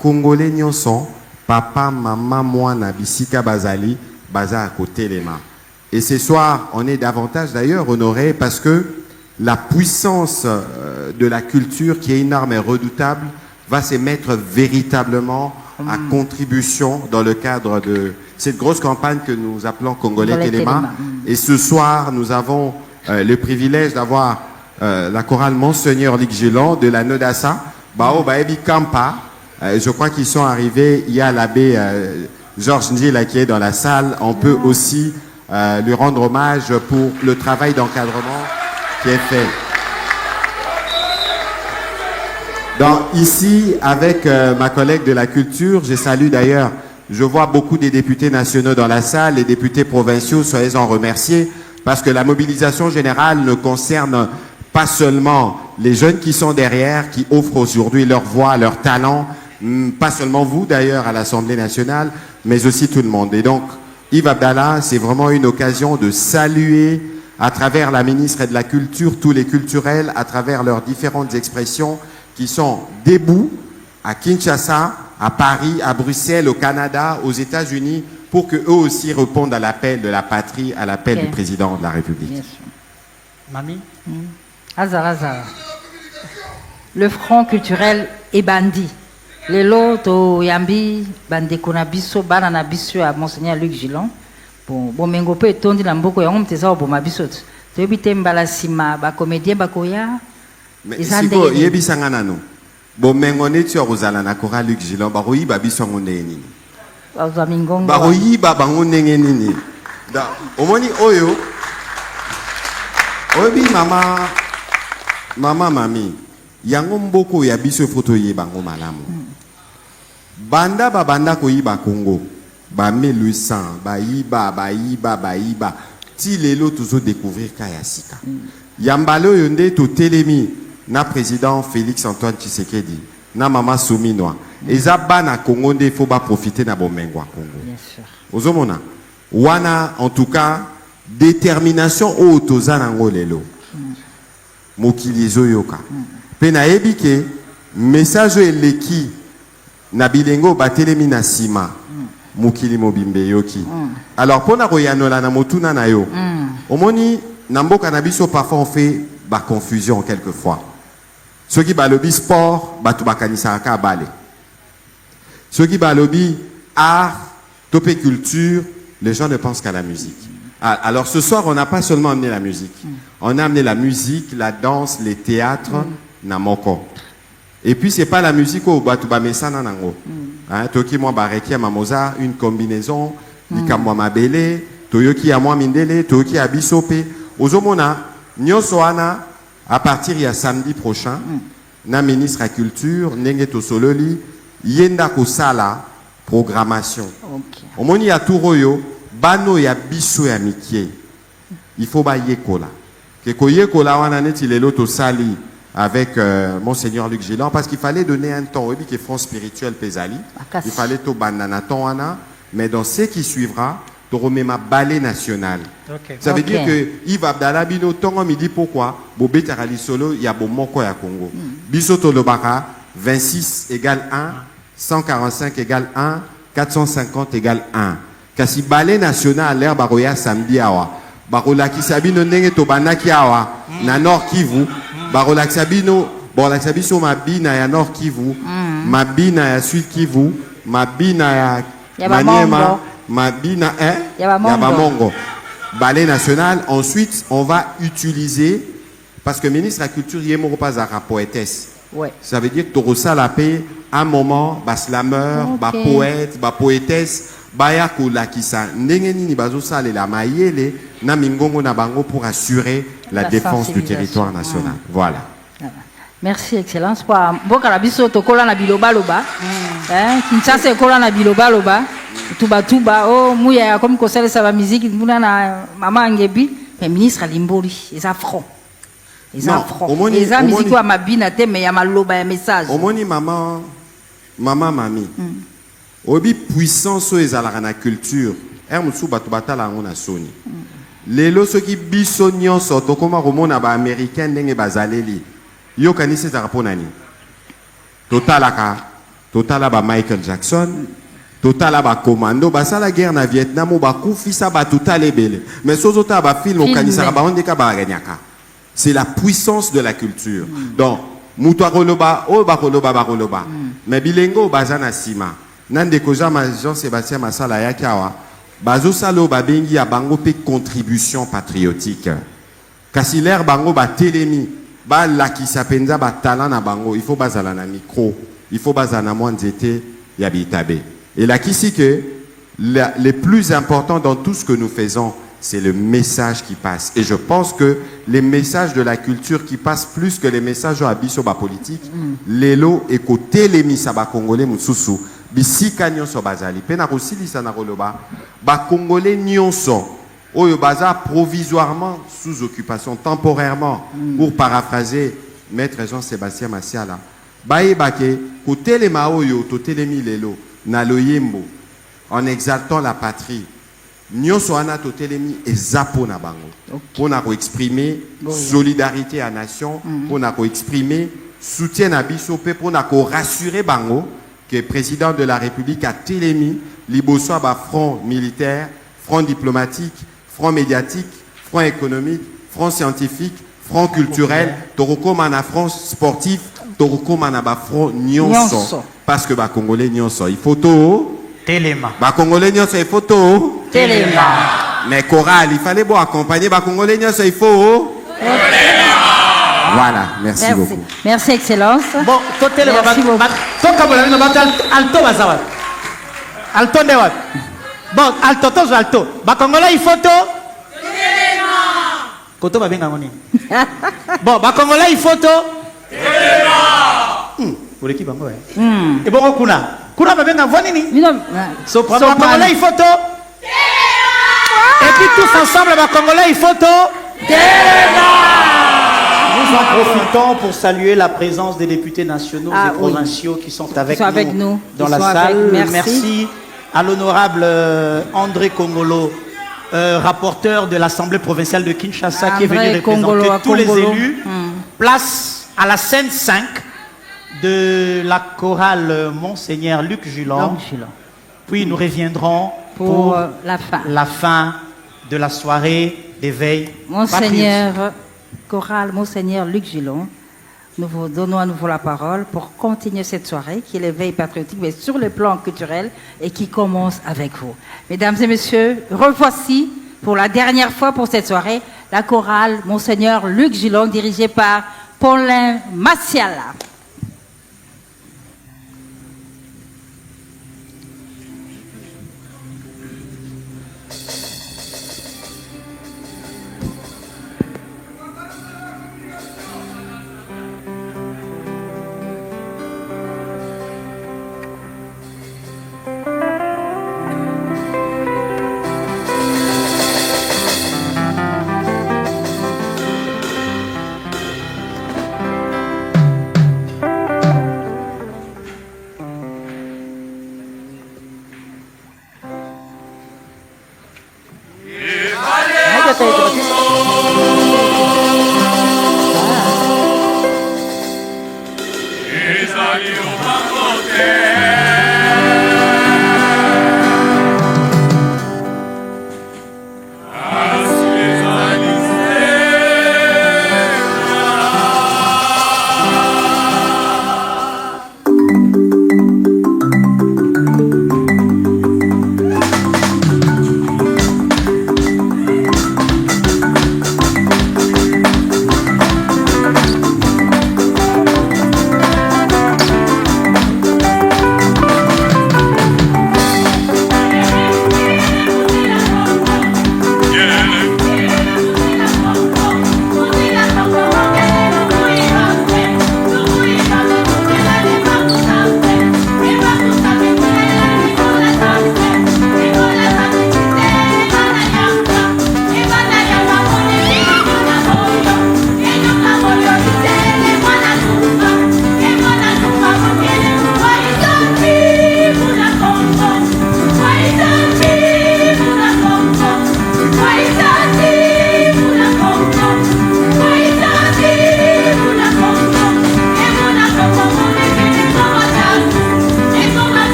Congolais nyonso, papa, maman, moi, Nabisika Bazali, Baza à côté les mains. Et ce soir, on est davantage d'ailleurs honoré parce que la puissance de la culture qui est énorme et redoutable va se mettre véritablement à contribution dans le cadre de cette grosse campagne que nous appelons Congolais Téléma. Et ce soir, nous avons le privilège d'avoir la chorale Monseigneur Luc Géland de la Nodassa, Bao Baebi Kampa. Je crois qu'ils sont arrivés. Il y a l'abbé Georges Ndjila qui est dans la salle. On peut aussi lui rendre hommage pour le travail d'encadrement qui est fait. Donc ici, avec ma collègue de la culture, je salue d'ailleurs, je vois beaucoup des députés nationaux dans la salle, les députés provinciaux, soyez-en remerciés, parce que la mobilisation générale ne concerne pas seulement les jeunes qui sont derrière, qui offrent aujourd'hui leur voix, leur talent, pas seulement vous d'ailleurs à l'Assemblée nationale, mais aussi tout le monde. Et donc, Yves Abdallah, c'est vraiment une occasion de saluer à travers la ministre de la Culture, tous les culturels, à travers leurs différentes expressions qui sont debout à Kinshasa, à Paris, à Bruxelles, au Canada, aux États-Unis, pour qu'eux aussi répondent à l'appel de la patrie, à l'appel du président de la République. Bien sûr. Mamie Hazard. Le front culturel est bandit. Lelo to yambi bande konabiso bana na biso à Monseigneur Luc Géland. Bon mengo pe tondi na mboko ya ngomteza obo mabiso. To bitemba la sima ba comédien bakoya. Mais siko yebisanga nano. Bon mengo neti ozala na chorale Luc Géland baroyi babiso ngonde nini. Bazamingongo. Baroyi ba bango ndenge nini. Da omoni oyo Obi mama mami. Yango mboko ya biso photo ye bango malamu. Banda ko yiba Congo. Ba 1800, ba yiba. Ti lelo toujours découvrir Kayasika. Yambalo yonde to telemi na président Félix Antoine Tshisekedi. Na mama Souminoa. Eza bana Congo nde faut ba profiter na bomengwa Congo. Bien sûr. Ozomona. Wana en tout cas détermination o toza nango lelo. Mokili zoyoka. Pena ebike message eleki na bilengo batelemi na sima. Mokili mobimbe yoki. Alors pona koyanola na motuna na yo. Omoni namboka na biso parfois on fait ba confusion quelquefois. Ceux qui balobi sport, batu bakanisa ka balé. Ceux qui balobi art, topé culture, les gens ne pensent qu'à la musique. Alors ce soir, on n'a pas seulement amené la musique. On a amené la musique, la danse, les théâtres, namoko. Et puis c'est pas la musique au batu bamesana nango. Hein, toki moi bareki mamoza, une combinaison, likamwa mabele, toyoki ya moi mindele, toyoki ya bisope. Ozomona, nyosoana à partir ya samedi prochain, na ministre à culture, nenge to sololi, yenda ko sala programmation. Omoni ya turoyo, bano ya biso ya mikie. Il faut ba yekola. Que ko yekola wana neti lelo to sali avec Monseigneur Luc Gélan, parce qu'il fallait donner un temps, oui, qui est front spirituel Pesali. Il fallait to bandana wana, mais dans ce qui suivra, to remet ma ballet nationale. Okay. Ça veut dire que Yves Abdallah Bino, tongo midi pourquoi, Bobé Tarali Solo, il y a bon moko ya Congo. Biso Tolobara, 26 égale 1, 145 égale 1, 450 égale 1. Kasi ballet national l'air baroya samedi awa. Barola Kisabino nenge to banaki awa, na Nord Kivu. Barola Kisabino, bon la Kisabiso mabina ya Nord Kivu, mabina ya Sud Kivu, mabina ya Maniema, mabina Yabamongo. Ballet national. Ensuite, on va utiliser, parce que ministre de la Culture, il y a pas poétesse. Ouais. Ça veut dire que Torosa la paix, un moment, bas slammer, bas poète, bas poétesse, baya kola kisa, n'engeni ni bazo sale la maïele, na mingongo na bango pour assurer la défense du territoire national. Voilà. Merci, Excellence. Pour Bokarabiso, Tokola na biloba loba, Kinshasa kola na biloba loba, tuba, oh, mouya comme kosele sa musique, mouna na maman ngebi, mais ministre Limboli, les affronts. Les affronts. Les musique wa mabina te, mais ya maloba ya message. Omoni maman, mami. Obi puissance o ezalaka na culture. Musu batu batala ngona soni. Lelo soki biso nyonso tokoma komona ba américain ndenge bazaleli. Yo kanisi za raponani. Totala ba Michael Jackson, totala ba commando, basala guerre na Vietnam ou ba kufisa ba totale bele. Mais sozota ba film o kanisa ba ondeka ba ganyaka. C'est la puissance de la culture. Donc muto roloba o ba roloba. Mais bilengo bazana sima. Nande koja ma Jean-Sébastien Masala yakawa. Bazo salo ba bengi ya bango pe contribution patriotique. Kasiler bango ba telemi. Ba la qui s'appelle ba talent na bango, il faut bazala na micro, il faut bazana mwanzete ya bitabe. Et là qui que les plus importants dans tout ce que nous faisons, c'est le message qui passe. Et je pense que les messages de la culture qui passent plus que les messages à biso ba politique, lelo et côté les misaba congolais mususu, bisika nyonso bazali. Pena kosilisa na roloba, ba congolais nyonso Oyo baza provisoirement sous occupation, temporairement, pour paraphraser Maître Jean-Sébastien Massiala. Baye bake, kote le maoyo, tote le milelo, na loyembo, en exaltant la patrie. Nyoso ana tote le mi ezapo na bango. Pour na exprimer solidarité à nation, pour na exprimer soutien à bisope, pour na rassurer bango que le président de la République a télémi, liboso ba front militaire, front diplomatique, front médiatique, front économique, front scientifique, front culturel, toroko mana front sportif, toroko mana ba front nyonso. Parce que ba congolais nyonso, il faut tout. Téléma. Ba congolais nyonso, il faut tout. Téléma. Mais choral, il fallait bon accompagner ba congolais nyonso, il faut. Voilà, merci beaucoup. Merci, Excellence. Bon, côté merci beaucoup. Alto bazawat. Alto ndewat. Bon, alto, alto. Ba congolais, il faut tout. Koto babenga ngoni. Bon, ba Congolais il photo. Pour l'équipe bango. Et bon kuna. Kuna babenga voni ni. Soprano. Ba Congolais il photo. Et puis tous ensemble ba Congolais il photo. Nous en profitons pour saluer la présence des députés nationaux et provinciaux qui sont avec nous dans la salle. Merci à l'honorable André Kongolo, rapporteur de l'Assemblée provinciale de Kinshasa, qui est venu représenter tous les élus. Place à la scène 5 de la chorale Monseigneur Luc Julon. Puis nous reviendrons pour la fin de la soirée d'éveil. Monseigneur chorale Monseigneur Luc Julon, nous vous donnons à nouveau la parole pour continuer cette soirée qui est l'éveil patriotique, mais sur le plan culturel et qui commence avec vous. Mesdames et messieurs, revoici pour la dernière fois pour cette soirée la chorale Monseigneur Luc Julon dirigée par Paulin Massiala.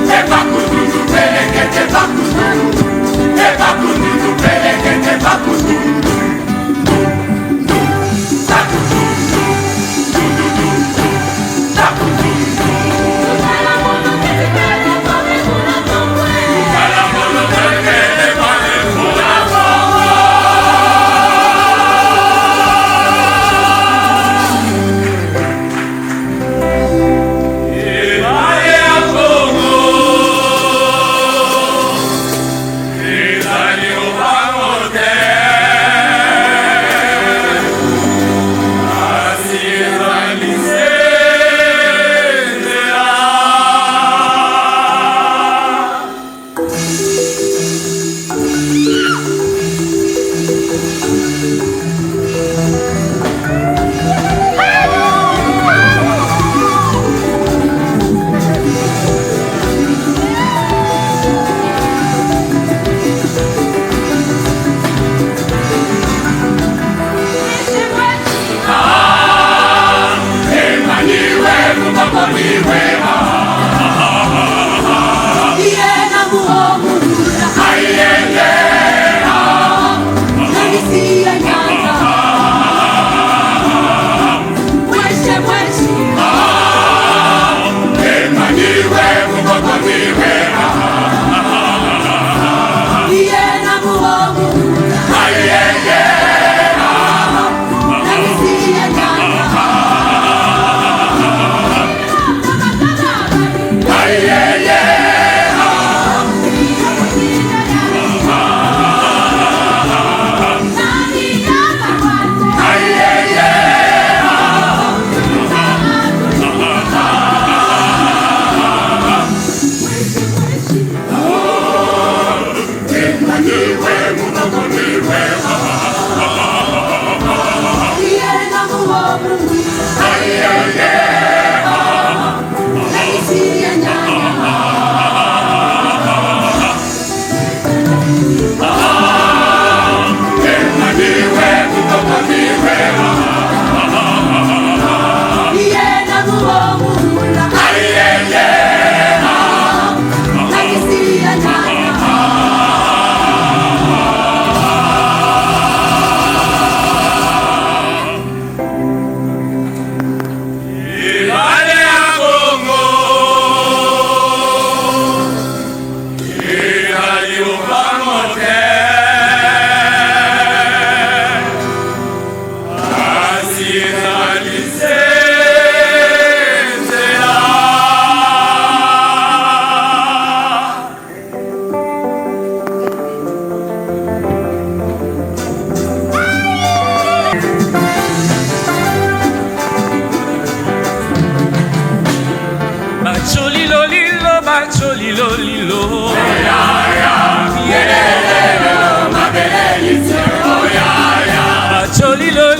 Epa kudundu, pele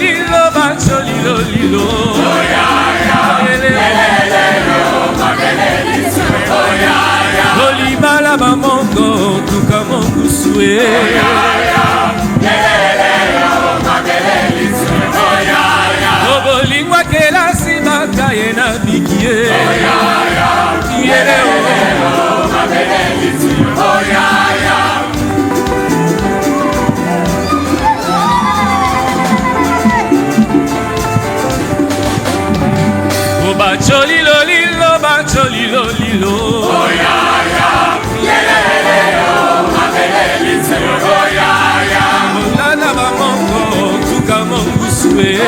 lilo bacholilo lilo olibala bamongo tuka mongo sue obolingwa kelasi bakaye na bikie bacholilo lilo bacholilo lilo molana bamongo tuka mongo sue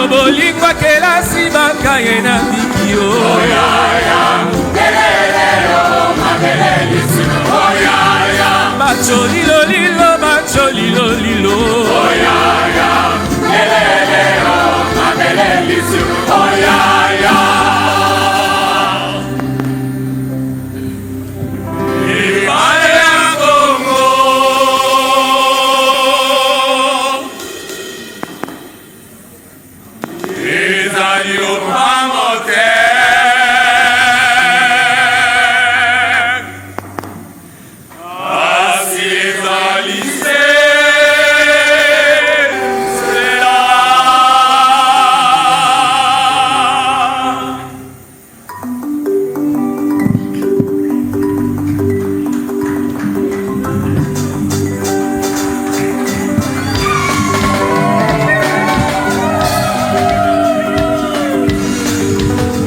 obolingwa kelasi bakaye na bikio bacholilo lilo bacholilo lilo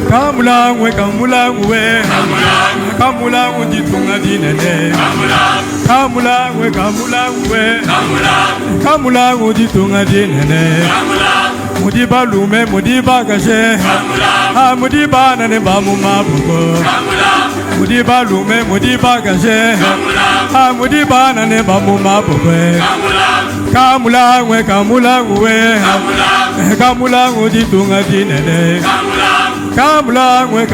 Kamulangwe Kamulangwe jitunga dinene Kamulangwe Kamulangwe jitunga dinene Mudiba lume mudiba gashe Mudiba nane bamu mabuko Mudiba lume mudiba gashe Mudiba nane bamu mabuko Kamulangwe Kamulangwe jitunga dinene Kamulangwe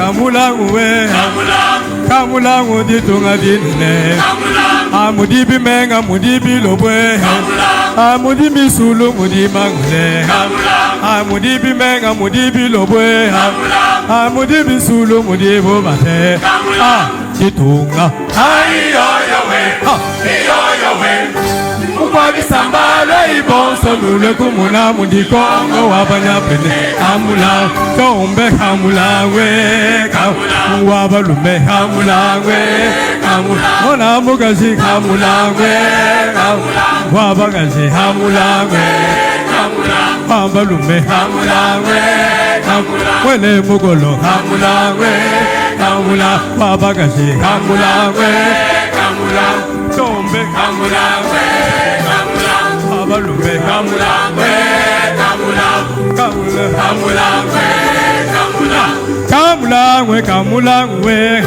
Kamulangwe ditunga dinene Mudibi menga mudibi lobwe Mudibi sulu mudimangule Mudibi menga mudibi lobwe Mudibi sulu mudibo bate ditunga Ayo yawe Ukwagisambala ibonso lule kumuna mudikongo wabanyapene Kamula tombe kamulangwe wabalume kamulangwe Mona mugazi kamulangwe wabagazi kamulangwe wabalume kamulangwe Wele mugolo kamulangwe wabagazi kamulangwe tombe kamulangwe Balume kamulangwe kamulangwe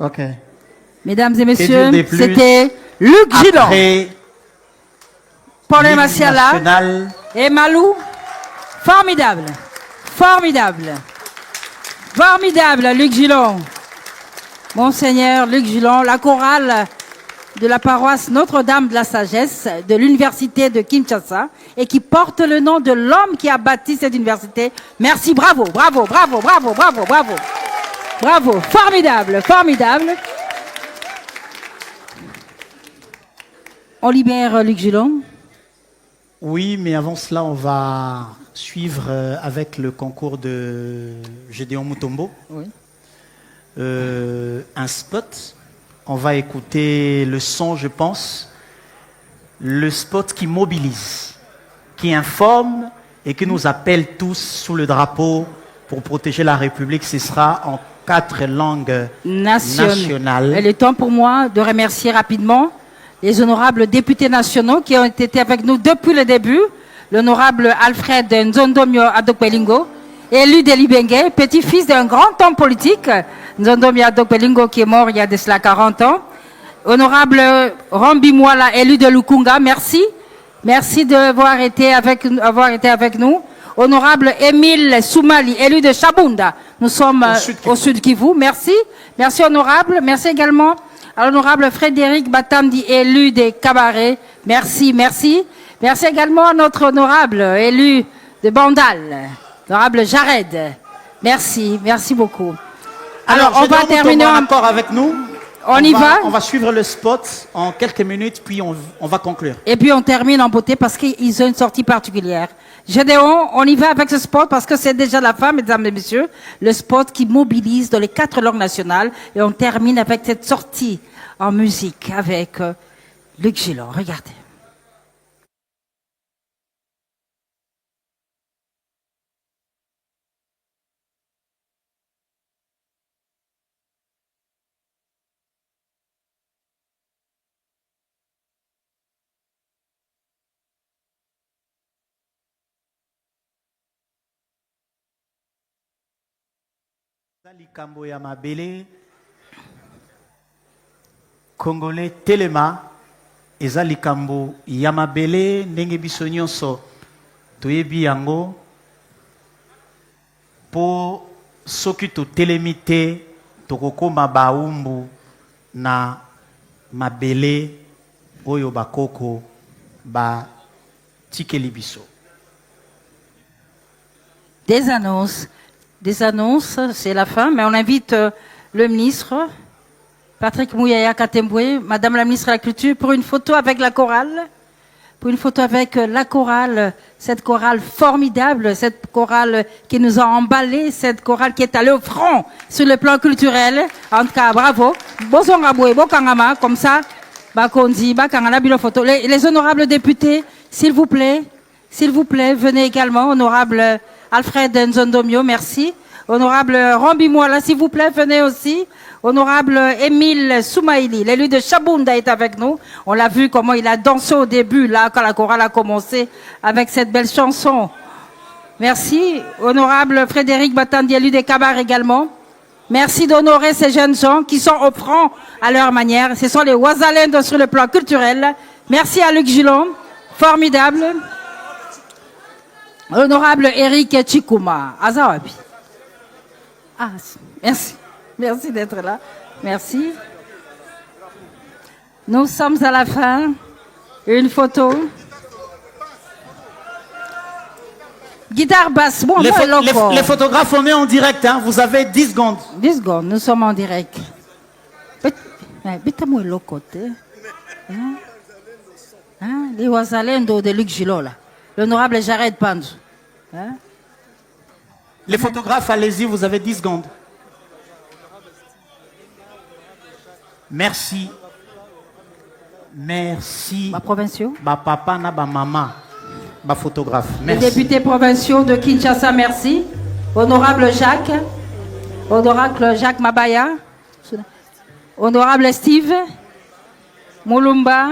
Ok. Mesdames et Que messieurs, Dieu dé plus c'était Luc Gillon, après Paul l'hymne Massiala national. et Malou. Formidable, formidable, formidable, Luc Gillon. Monseigneur Luc Gillon, la chorale de la paroisse Notre-Dame de la Sagesse de l'université de Kinshasa et qui porte le nom de l'homme qui a bâti cette université. Merci, bravo, bravo, bravo, bravo, bravo, bravo. Bravo, formidable, formidable. On libère Luc Gillon. Oui, mais avant cela, on va suivre avec le concours de Gédéon Mutombo. Oui. Un spot. On va écouter le son, je pense. Le spot qui mobilise, qui informe et qui nous appelle tous sous le drapeau pour protéger la République. Ce sera en 4 langues nationales. Il est temps pour moi de remercier rapidement les honorables députés nationaux qui ont été avec nous depuis le début. L'honorable Alfred Nzondomio Adokwelingo, élu de Libenge, petit-fils d'un grand homme politique, Nzondomio Adokwelingo, qui est mort il y a de cela 40 ans. Honorable Rambi Mwala, élu de Lukunga, merci. Merci d'avoir été avec nous. Honorable Émile Soumali, élu de Chabunda. Nous sommes au Sud Kivu. Merci. Merci, honorable. Merci également à l'honorable Frédéric Batamdi, élu des Cabarets. Merci, merci. Merci également à notre honorable élu de Bandal, l'honorable Jared. Merci, merci beaucoup. Alors on va terminer encore avec nous. On y va. On va suivre le spot en quelques minutes, puis on va conclure. Et puis on termine en beauté parce qu'ils ont une sortie particulière. Gédéon, on y va avec ce spot parce que c'est déjà la fin, mesdames et messieurs. Le spot qui mobilise dans les 4 langues nationales. Et on termine avec cette sortie en musique avec Luc Gillon. Regardez. Likambo ya mabele Congolais Telema eza likambo ya mabele ndenge biso nyonso toyebi yango po soki totelemi te tokokoma baumbu na mabele oyo bakoko batikeli biso. Des annonces, c'est la fin, mais on invite le ministre, Patrick Mouyaya Katemboué, Madame la ministre de la Culture, pour une photo avec la chorale. Pour une photo avec la chorale, cette chorale formidable, cette chorale qui nous a emballé, cette chorale qui est allée au front sur le plan culturel. En tout cas, bravo. Comme ça, les honorables députés, s'il vous plaît, venez également, honorable Alfred Nzondomio, merci. Honorable Rambi Mouala, s'il vous plaît, venez aussi. Honorable Émile Soumaïli, l'élu de Chabunda est avec nous. On l'a vu comment il a dansé au début, là, quand la chorale a commencé, avec cette belle chanson. Merci. Honorable Frédéric Batandi, élu des Cabards également. Merci d'honorer ces jeunes gens qui sont au front à leur manière. Ce sont les Ouazalènes sur le plan culturel. Merci à Luc Gillon. Formidable. Honorable Eric Chikouma. Azawabi. Ah, merci. Merci d'être là. Merci. Nous sommes à la fin. Une photo. Guitare basse. Bon, les photographes, on est en direct. Hein. Vous avez 10 secondes. 10 secondes, nous sommes en direct. Bêta-moi l'autre côté. Les Ouazalendo de Luc Gillon, là. L'honorable Jared Pandu. Hein? Les photographes, allez-y, vous avez 10 secondes. Merci. Merci. Ma provinciaux. Ma papa, na ba maman. Ma photographe. Merci. Les députés provinciaux de Kinshasa, merci. Honorable Jacques. Honorable Jacques Mabaya. Honorable Steve. Moulumba.